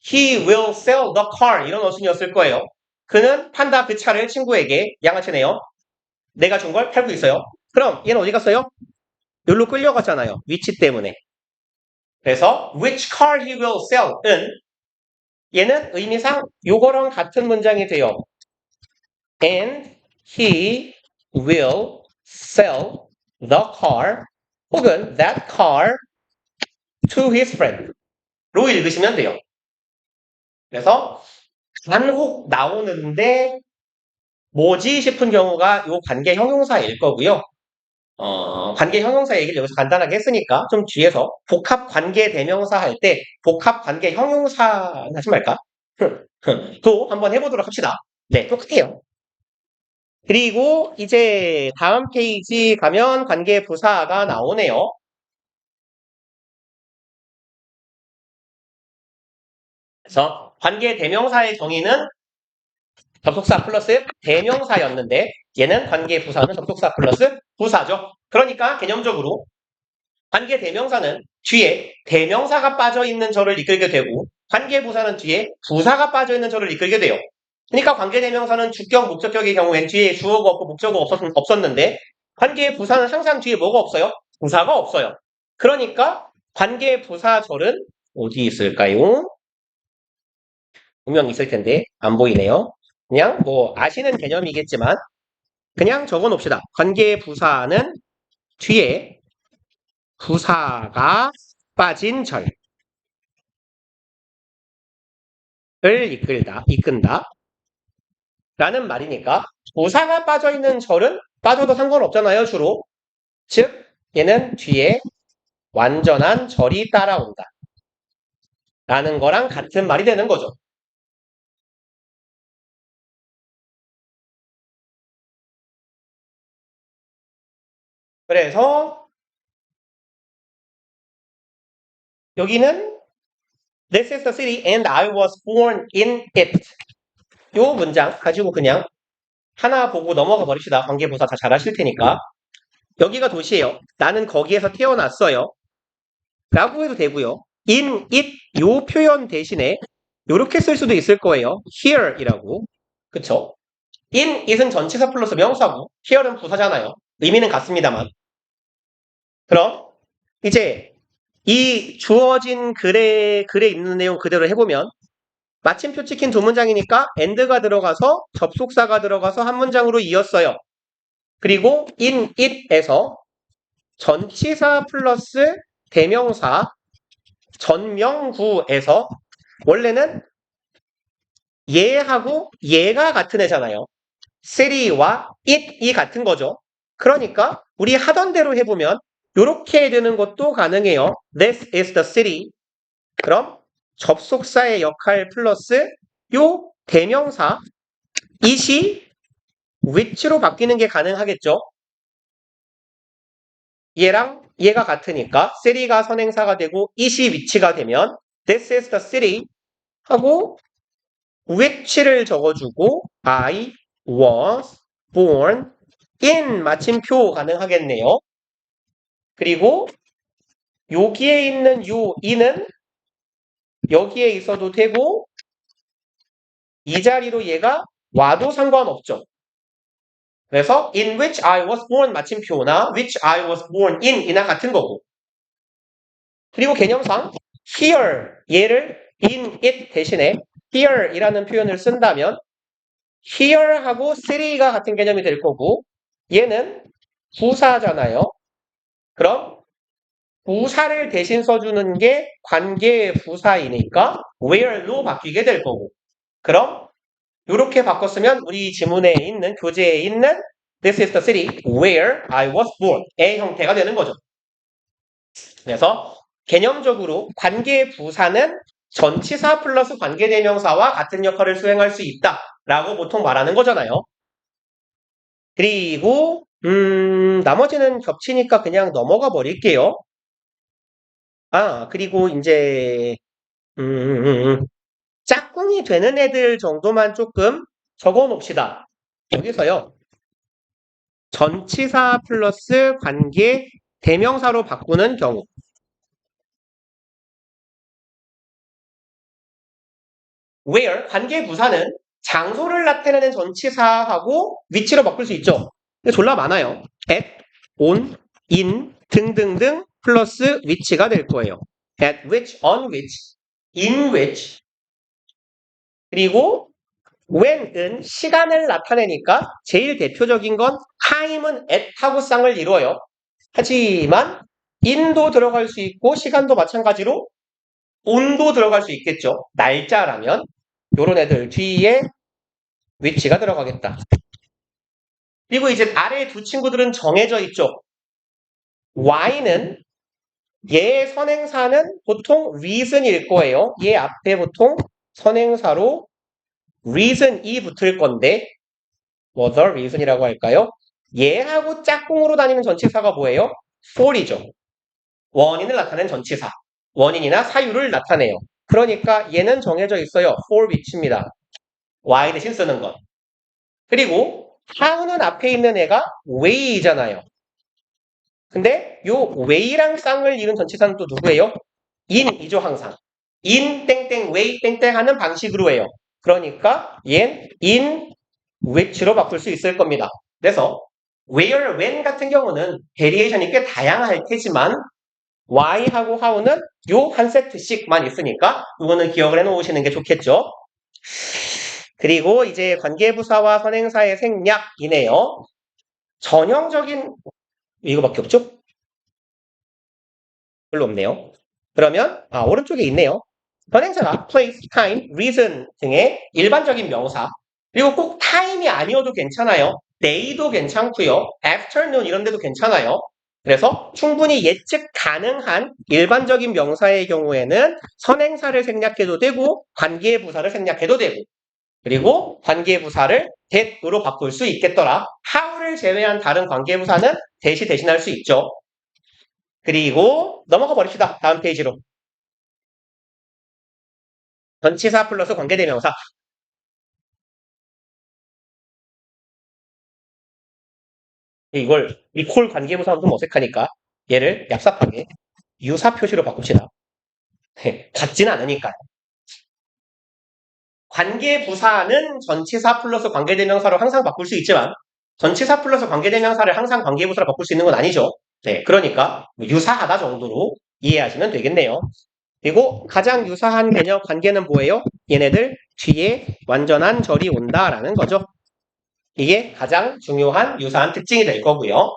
He will sell the car. 이런 어순이었을 거예요. 그는 판다 그 차를 친구에게 양아치네요. 내가 준 걸 팔고 있어요. 그럼 얘는 어디 갔어요? 여기로 끌려갔잖아요. 위치 때문에. 그래서 which car he will sell은 얘는 의미상 요거랑 같은 문장이 돼요. And he will sell the car 혹은 that car to his friend로 읽으시면 돼요. 그래서 간혹 나오는데 뭐지 싶은 경우가 요 관계 형용사일 거고요. 관계 형용사 얘기를 여기서 간단하게 했으니까 좀 뒤에서 복합 관계 대명사 할 때 복합 관계 형용사 하지 말까? 또 한번 해보도록 합시다. 네, 똑같아요. 그리고 이제 다음 페이지 가면 관계 부사가 나오네요. 그래서 관계 대명사의 정의는 접속사 플러스 대명사였는데 얘는 관계 부사는 접속사 플러스 부사죠. 그러니까 개념적으로 관계 대명사는 뒤에 대명사가 빠져있는 절을 이끌게 되고 관계 부사는 뒤에 부사가 빠져있는 절을 이끌게 돼요. 그러니까 관계 대명사는 주격, 목적격의 경우엔 뒤에 주어가 없고 목적어가 없었는데 관계 부사는 항상 뒤에 뭐가 없어요? 부사가 없어요. 그러니까 관계 부사절은 어디 있을까요? 분명 있을 텐데 안 보이네요. 그냥 뭐 아시는 개념이겠지만 그냥 적어 놓읍시다. 관계 부사는 뒤에 부사가 빠진 절을 이끈다. 라는 말이니까 부사가 빠져있는 절은 빠져도 상관없잖아요, 주로. 즉, 얘는 뒤에 완전한 절이 따라온다. 라는 거랑 같은 말이 되는 거죠. 그래서 여기는 This is the city and I was born in it. 요 문장 가지고 그냥 하나 보고 넘어가 버립시다. 관계부사 다 잘하실 테니까. 여기가 도시예요. 나는 거기에서 태어났어요. 라고 해도 되고요. in it 요 표현 대신에 요렇게 쓸 수도 있을 거예요. here 이라고. 그쵸? in it은 전치사 플러스 명사고 here는 부사잖아요. 의미는 같습니다만. 그럼 이제 이 주어진 글에 있는 내용 그대로 해보면 마침표 찍힌 두 문장이니까 and가 들어가서 접속사가 들어가서 한 문장으로 이었어요. 그리고 in it에서 전치사 플러스 대명사 전명구에서 원래는 얘하고 얘가 같은 애잖아요. city와 it이 같은 거죠. 그러니까 우리 하던 대로 해보면 이렇게 되는 것도 가능해요. This is the city. 그럼 접속사의 역할 플러스 요 대명사 it이 which로 바뀌는 게 가능하겠죠. 얘랑 얘가 같으니까 city가 선행사가 되고 it이 위치가 되면 This is the city 하고 which를 적어주고 I was born in 마침표 가능하겠네요. 그리고 여기에 있는 요 in은 여기에 있어도 되고 이 자리로 얘가 와도 상관없죠. 그래서 in which I was born 마침표나 which I was born in 이나 같은 거고. 그리고 개념상 here 얘를 in it 대신에 here 이라는 표현을 쓴다면 here 하고 city가 같은 개념이 될 거고 얘는 부사잖아요. 그럼 부사를 대신 써주는 게 관계 부사이니까 where로 바뀌게 될 거고. 그럼 이렇게 바꿨으면 우리 지문에 있는 교재에 있는 This is the city where I was born의 형태가 되는 거죠. 그래서 개념적으로 관계 부사는 전치사 플러스 관계대명사와 같은 역할을 수행할 수 있다라고 보통 말하는 거잖아요. 그리고 나머지는 겹치니까 그냥 넘어가 버릴게요. 그리고 이제 짝꿍이 되는 애들 정도만 조금 적어 놓읍시다. 여기서요. 전치사 플러스 관계 대명사로 바꾸는 경우. where 관계 부사는 장소를 나타내는 전치사하고 위치로 바꿀 수 있죠. 근데 졸라 많아요. at, on, in 등등등 플러스 위치가 될 거예요. at which, on which, in which. 그리고 when은 시간을 나타내니까 제일 대표적인 건 time은 at하고 쌍을 이루어요. 하지만 in도 들어갈 수 있고 시간도 마찬가지로 on도 들어갈 수 있겠죠. 날짜라면 요런 애들 뒤에 위치가 들어가겠다. 그리고 이제 아래 두 친구들은 정해져 있죠. y는 얘의 선행사는 보통 reason일 거예요. 얘 앞에 보통 선행사로 reason이 붙을 건데 뭐 the reason이라고 할까요? 얘하고 짝꿍으로 다니는 전치사가 뭐예요? for이죠. 원인을 나타낸 전치사. 원인이나 사유를 나타내요. 그러니까 얘는 정해져 있어요. for 위치입니다. y 대신 쓰는 것. 그리고 how는 앞에 있는 애가 way잖아요. 근데 요 way랑 쌍을 이룬 전치사는 또 누구예요? in이죠 항상. in 땡땡 way 땡땡 하는 방식으로 해요. 그러니까 얘는 in which로 바꿀 수 있을 겁니다. 그래서 where, when 같은 경우는 베리에이션이 꽤 다양할 테지만 why하고 how는 요 한 세트씩만 있으니까 이거는 기억을 해놓으시는 게 좋겠죠. 그리고 이제 관계부사와 선행사의 생략이네요. 전형적인 이거밖에 없죠? 별로 없네요. 그러면 오른쪽에 있네요. 선행사가 place, time, reason 등의 일반적인 명사 그리고 꼭 time이 아니어도 괜찮아요. day도 괜찮고요. afternoon 이런 데도 괜찮아요. 그래서 충분히 예측 가능한 일반적인 명사의 경우에는 선행사를 생략해도 되고 관계부사를 생략해도 되고 그리고 관계부사를 that으로 바꿀 수 있겠더라. how를 제외한 다른 관계부사는 that이 대신할 수 있죠. 그리고 넘어가 버립시다. 다음 페이지로. 전치사 플러스 관계대명사. 이걸 이퀄 관계부사는 좀 어색하니까 얘를 얍삽하게 유사 표시로 바꿉시다. 같지는 않으니까요. 관계부사는 전치사 플러스 관계대명사로 항상 바꿀 수 있지만 전치사 플러스 관계대명사를 항상 관계부사로 바꿀 수 있는 건 아니죠. 네, 그러니까 유사하다 정도로 이해하시면 되겠네요. 그리고 가장 유사한 개념 관계는 뭐예요? 얘네들 뒤에 완전한 절이 온다라는 거죠. 이게 가장 중요한 유사한 특징이 될 거고요.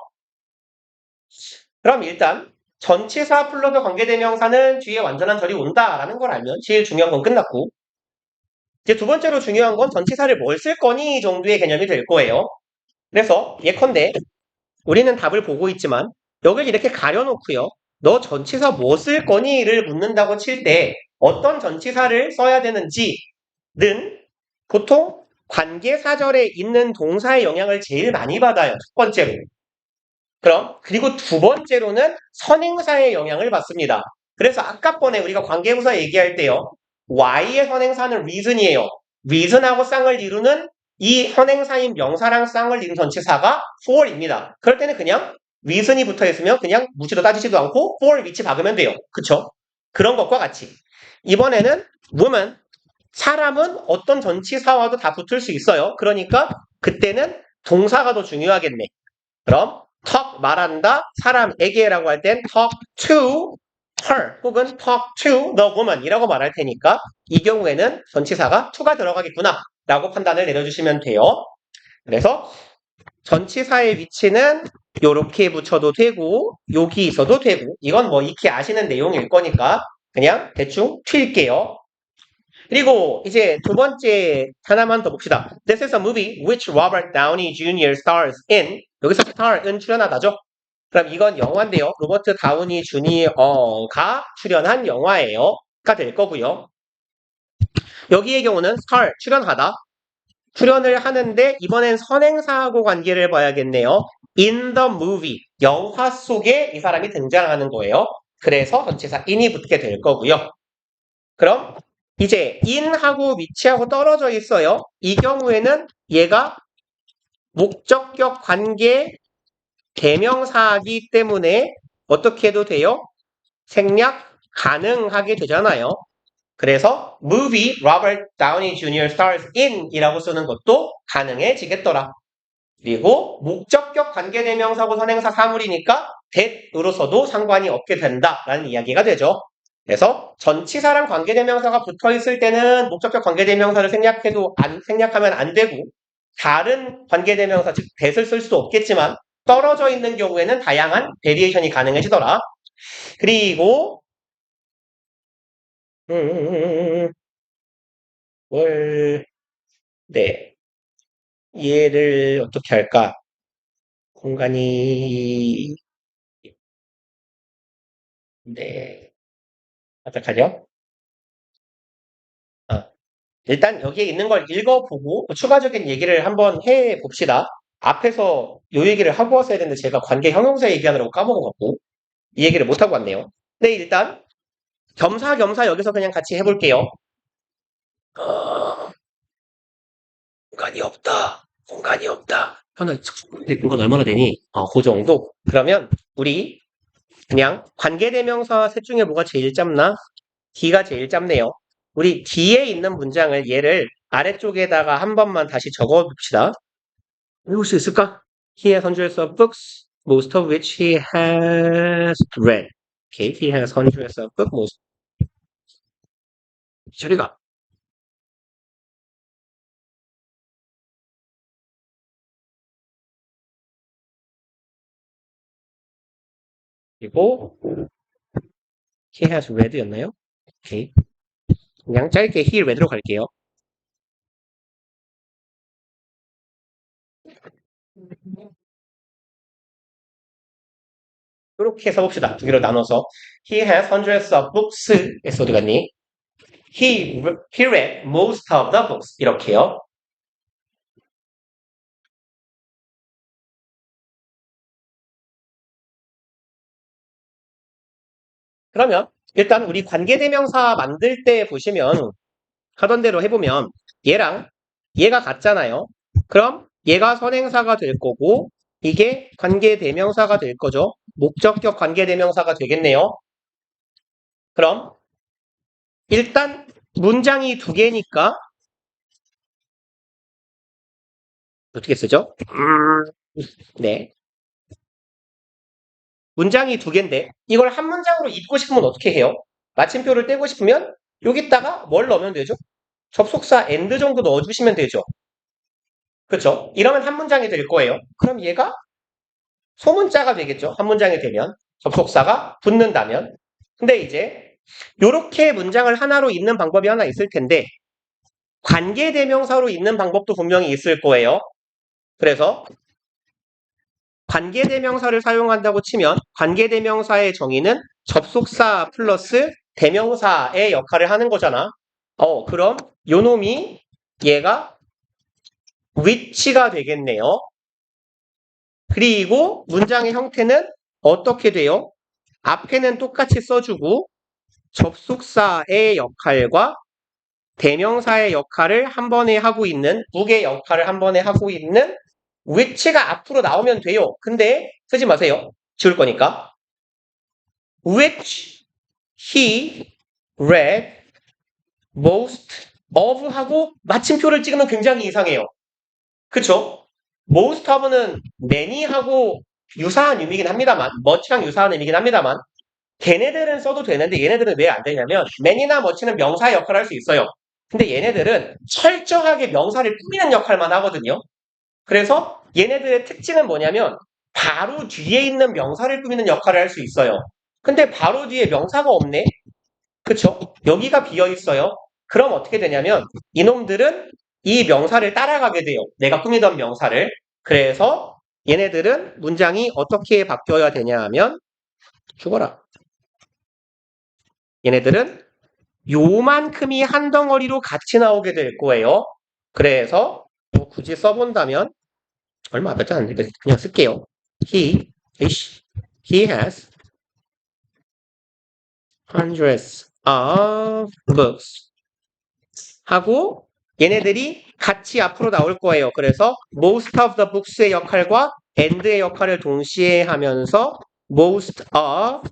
그럼 일단 전치사 플러스 관계대명사는 뒤에 완전한 절이 온다라는 걸 알면 제일 중요한 건 끝났고 이제 두 번째로 중요한 건 전치사를 뭘 쓸 거니 정도의 개념이 될 거예요. 그래서 예컨대 우리는 답을 보고 있지만 여기를 이렇게 가려놓고요. 너 전치사 뭐 쓸 거니?를 묻는다고 칠 때 어떤 전치사를 써야 되는지는 보통 관계사절에 있는 동사의 영향을 제일 많이 받아요. 첫 번째로. 그리고 두 번째로는 선행사의 영향을 받습니다. 그래서 아까 번에 우리가 관계부사 얘기할 때요. Y의 선행사는 reason이에요. reason하고 쌍을 이루는 이 선행사인 명사랑 쌍을 이룬 전치사가 for입니다. 그럴 때는 그냥 reason이 붙어있으면 그냥 묻지도 따지지도 않고 for 위치 박으면 돼요. 그쵸? 그런 것과 같이 이번에는 woman, 사람은 어떤 전치사와도 다 붙을 수 있어요. 그러니까 그때는 동사가 더 중요하겠네. 그럼 talk 말한다 사람에게라고 할 땐 talk to her 혹은 talk to the woman 이라고 말할 테니까 이 경우에는 전치사가 to가 들어가겠구나 라고 판단을 내려주시면 돼요. 그래서 전치사의 위치는 요렇게 붙여도 되고 여기 있어도 되고 이건 뭐 익히 아시는 내용일 거니까 그냥 대충 튈게요. 그리고 이제 두 번째 하나만 더 봅시다. This is a movie which Robert Downey Jr. stars in. 여기서 star은 출연하다죠. 그럼 이건 영화인데요. 로버트 다우니 주니어가 출연한 영화예요. 가 될 거고요. 여기의 경우는 star, 출연하다. 출연을 하는데 이번엔 선행사하고 관계를 봐야겠네요. In the movie, 영화 속에 이 사람이 등장하는 거예요. 그래서 전치사 in이 붙게 될 거고요. 그럼 이제 in하고 위치하고 떨어져 있어요. 이 경우에는 얘가 목적격 관계 대명사이기 때문에 어떻게 해도 돼요? 생략 가능하게 되잖아요. 그래서 movie Robert Downey Jr. stars in 이라고 쓰는 것도 가능해지겠더라. 그리고 목적격 관계대명사고 선행사 사물이니까 that으로서도 상관이 없게 된다라는 이야기가 되죠. 그래서 전치사랑 관계대명사가 붙어있을 때는 목적격 관계대명사를 생략하면 안 되고 다른 관계대명사 즉 that을 쓸 수도 없겠지만 떨어져 있는 경우에는 다양한 베리에이션이 가능해지더라. 그리고 네. 얘를 어떻게 할까? 공간이, 네. 어떡하죠? 아, 일단 여기에 있는 걸 읽어보고 추가적인 얘기를 한번 해 봅시다. 앞에서 요 얘기를 하고 왔어야 되는데 제가 관계 형용사 얘기하느라고 까먹어갖고 이 얘기를 못하고 왔네요. 네, 일단 겸사겸사 여기서 그냥 같이 해볼게요. 공간이 없다. 공간이 없다. 현아, 공간 얼마나 되니? 그 정도? 그러면 우리 그냥 관계대명사 셋 중에 뭐가 제일 짧나? D가 제일 짧네요. 우리 D에 있는 문장을 얘를 아래쪽에다가 한 번만 다시 적어봅시다. 읽을 수 있을까? He has hundreds of books, most of which he has read. Okay, he has hundreds of books, most. 저리가. 그리고 he has read였나요? 오케이. 그냥 짧게 he read로 갈게요. 이렇게 써봅시다. 두 개로 나눠서. He has hundreds of books. 에서 어디 갔니? He read most of the books. 이렇게요. 그러면 일단 우리 관계대명사 만들 때 보시면 하던 대로 해보면 얘랑 얘가 같잖아요. 그럼 얘가 선행사가 될 거고 이게 관계대명사가 될 거죠. 목적격 관계대명사가 되겠네요. 그럼 일단 문장이 두 개니까 어떻게 쓰죠? 네. 문장이 두 개인데 이걸 한 문장으로 읽고 싶으면 어떻게 해요? 마침표를 떼고 싶으면 여기다가 뭘 넣으면 되죠? 접속사 and 정도 넣어주시면 되죠. 그렇죠? 이러면 한 문장이 될 거예요. 그럼 얘가 소문자가 되겠죠. 한 문장이 되면 접속사가 붙는다면. 근데 이제 이렇게 문장을 하나로 읽는 방법이 하나 있을 텐데 관계대명사로 읽는 방법도 분명히 있을 거예요. 그래서 관계대명사를 사용한다고 치면 관계대명사의 정의는 접속사 플러스 대명사의 역할을 하는 거잖아. 그럼 요놈이 얘가 which가 되겠네요. 그리고 문장의 형태는 어떻게 돼요? 앞에는 똑같이 써주고 접속사의 역할과 대명사의 역할을 한 번에 하고 있는 북의 역할을 한 번에 하고 있는 which가 앞으로 나오면 돼요. 근데 쓰지 마세요. 지울 거니까. which he read most of 하고 마침표를 찍으면 굉장히 이상해요. 그쵸? most of는 many하고 유사한 의미긴 합니다만 much랑 유사한 의미긴 합니다만 걔네들은 써도 되는데 얘네들은 왜 안 되냐면 many나 much는 명사의 역할을 할 수 있어요. 근데 얘네들은 철저하게 명사를 꾸미는 역할만 하거든요. 그래서 얘네들의 특징은 뭐냐면 바로 뒤에 있는 명사를 꾸미는 역할을 할 수 있어요. 근데 바로 뒤에 명사가 없네? 그쵸? 여기가 비어 있어요. 그럼 어떻게 되냐면 이놈들은 이 명사를 따라가게 돼요. 내가 꾸미던 명사를. 그래서 얘네들은 문장이 어떻게 바뀌어야 되냐 하면 죽어라. 얘네들은 요만큼이 한 덩어리로 같이 나오게 될 거예요. 그래서 뭐 굳이 써본다면 얼마 몇 장 안 되니까 그냥 쓸게요. He has hundreds of books 하고 얘네들이 같이 앞으로 나올 거예요. 그래서 most of the books의 역할과 and의 역할을 동시에 하면서 most of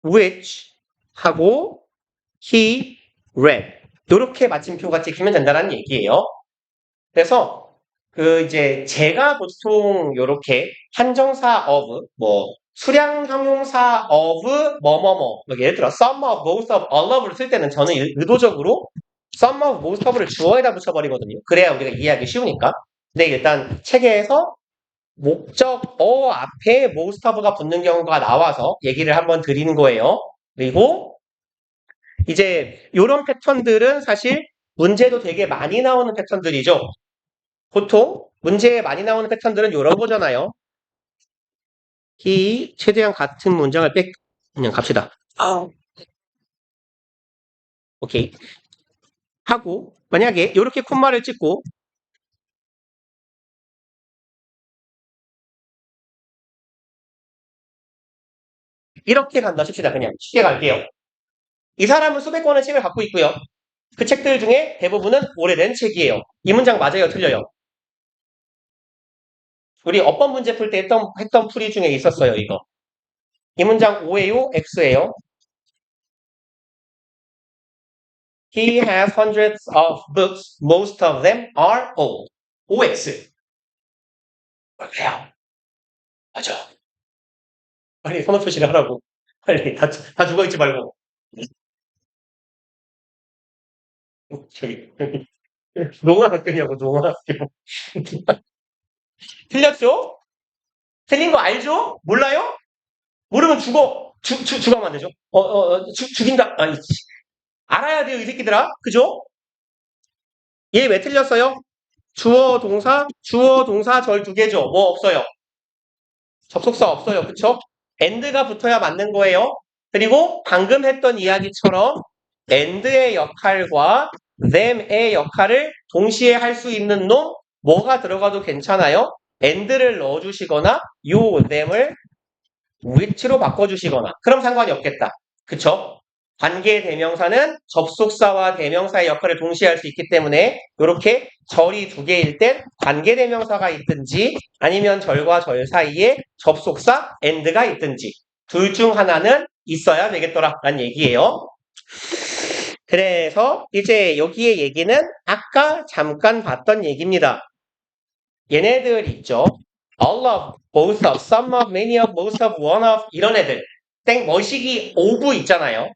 which 하고 he read. 이렇게 마침표가 찍히면 된다는 얘기예요. 그래서 그 이제 제가 보통 이렇게 한정사 of 뭐 수량 형용사 of 뭐뭐뭐 예를 들어 some of, most of, all of를 쓸 때는 저는 의도적으로 some of, most of를 주어에다 붙여버리거든요. 그래야 우리가 이해하기 쉬우니까. 근데 일단 책에서 목적어 앞에 most of가 붙는 경우가 나와서 얘기를 한번 드리는 거예요. 그리고 이제 이런 패턴들은 사실 문제도 되게 많이 나오는 패턴들이죠. 보통 문제에 많이 나오는 패턴들은 이런 거잖아요. 이 최대한 같은 문장을 그냥 갑시다. 오케이. 하고 만약에 이렇게 콤마를 찍고 이렇게 간다 칩시다. 그냥 쉽게 갈게요. 이 사람은 수백 권의 책을 갖고 있고요. 그 책들 중에 대부분은 오래된 책이에요. 이 문장 맞아요? 틀려요? 우리 어법 문제 풀 때 했던 풀이 중에 있었어요. 이거. 이 문장 O예요? X예요? He has hundreds of books. Most of them are old. OX. 그래요. 맞아. 빨리 선호 표시를 하라고. 빨리 다 죽어있지 말고. 저기 농아 학교냐고 농아 학교. 틀렸죠? 틀린 거 알죠? 몰라요? 모르면 죽어. 죽으면 안 되죠? 죽인다. 아니, 알아야 돼요, 이 새끼들아. 그죠? 얘 왜 틀렸어요? 주어, 동사, 절 두 개죠. 뭐 없어요? 접속사 없어요. 그쵸? and가 붙어야 맞는 거예요. 그리고 방금 했던 이야기처럼 and의 역할과 them의 역할을 동시에 할 수 있는 놈 뭐가 들어가도 괜찮아요. and를 넣어주시거나 요 them을 which로 바꿔주시거나 그럼 상관이 없겠다. 그쵸? 관계 대명사는 접속사와 대명사의 역할을 동시에 할 수 있기 때문에 이렇게 절이 두 개일 땐 관계 대명사가 있든지 아니면 절과 절 사이에 접속사 and가 있든지 둘 중 하나는 있어야 되겠더라 라는 얘기예요. 그래서 이제 여기의 얘기는 아까 잠깐 봤던 얘기입니다. 얘네들 있죠. all of, both of, some of, many of, most of, one of 이런 애들 머시기 of 있잖아요.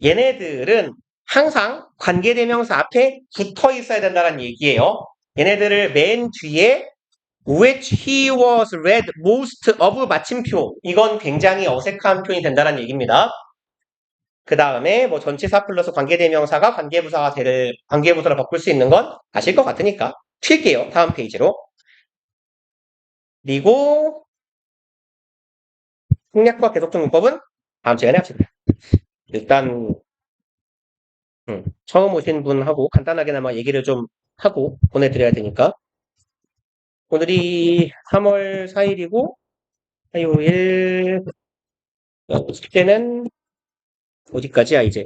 얘네들은 항상 관계대명사 앞에 붙어 있어야 된다는 얘기예요. 얘네들을 맨 뒤에 which he was read most of 마침표 이건 굉장히 어색한 표현이 된다는 얘기입니다. 그 다음에 뭐 전치사 플러스 관계대명사가 관계부사로 바꿀 수 있는 건 아실 것 같으니까 튈게요. 다음 페이지로. 그리고 생략과 계속적 문법은 다음 시간에 합시다. 일단 처음 오신 분하고 간단하게나마 얘기를 좀 하고 보내드려야 되니까 오늘이 3월 4일이고 화요일 숙제는 어디까지야 이제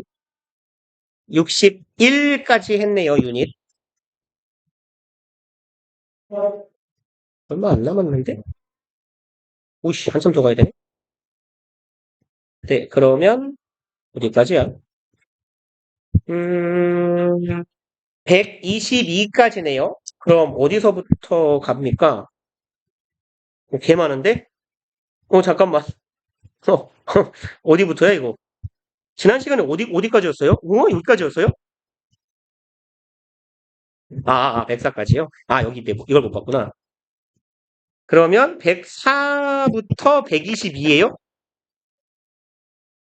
61까지 했네요 유닛 얼마 안 남았는데 오씨 한참 더 가야 되네 네 그러면 어디까지야 122까지네요 그럼 어디서부터 갑니까 개 많은데 잠깐만 어디부터야 이거 지난 시간에 어디까지였어요? 여기까지였어요? 104까지요? 여기 이걸 못 봤구나. 그러면 104부터 122예요?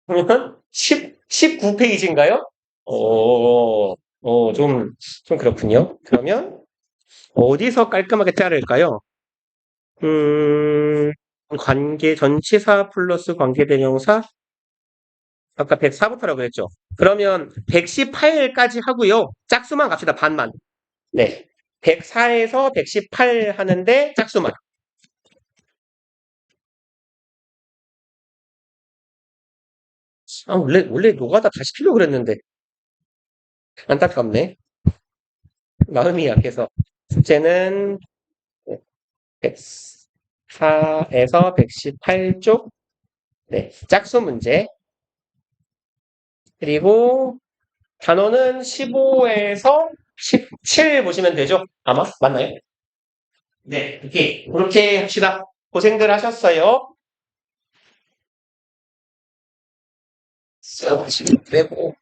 그러면 19페이지인가요? 좀 그렇군요. 그러면 어디서 깔끔하게 자를까요? 전치사 플러스 관계대명사? 아까 104부터라고 그랬죠? 그러면 118까지 하고요. 짝수만 갑시다. 반만. 네. 104에서 118 하는데 짝수만. 원래 노가다 다 시키려고 그랬는데. 안타깝네. 마음이 약해서. 숙제는 104에서 118쪽. 네. 짝수 문제. 그리고 단원은 15에서 17 보시면 되죠? 아마? 맞나요? 네, 오케이. 그렇게 합시다. 고생들 하셨어요. 지금 빼고.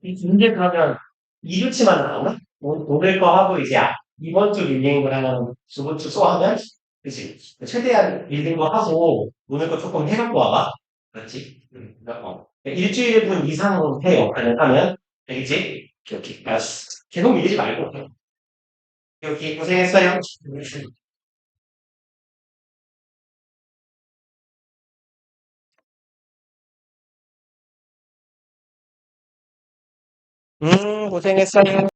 이제 그러면 2주치만 나오나? 오늘 거 하고 이제 이번 주 밀린 거랑 저번 주 소화하면 그치? 최대한 밀린 거 하고 오늘 거 조금 해갖고 와봐. 그렇지? 일주일분 이상 해요. 가능하면. 알겠지? 오케이, 오케이. 알았어. 계속 밀리지 말고. 오케이, 오케이. 고생했어요. 고생했어요.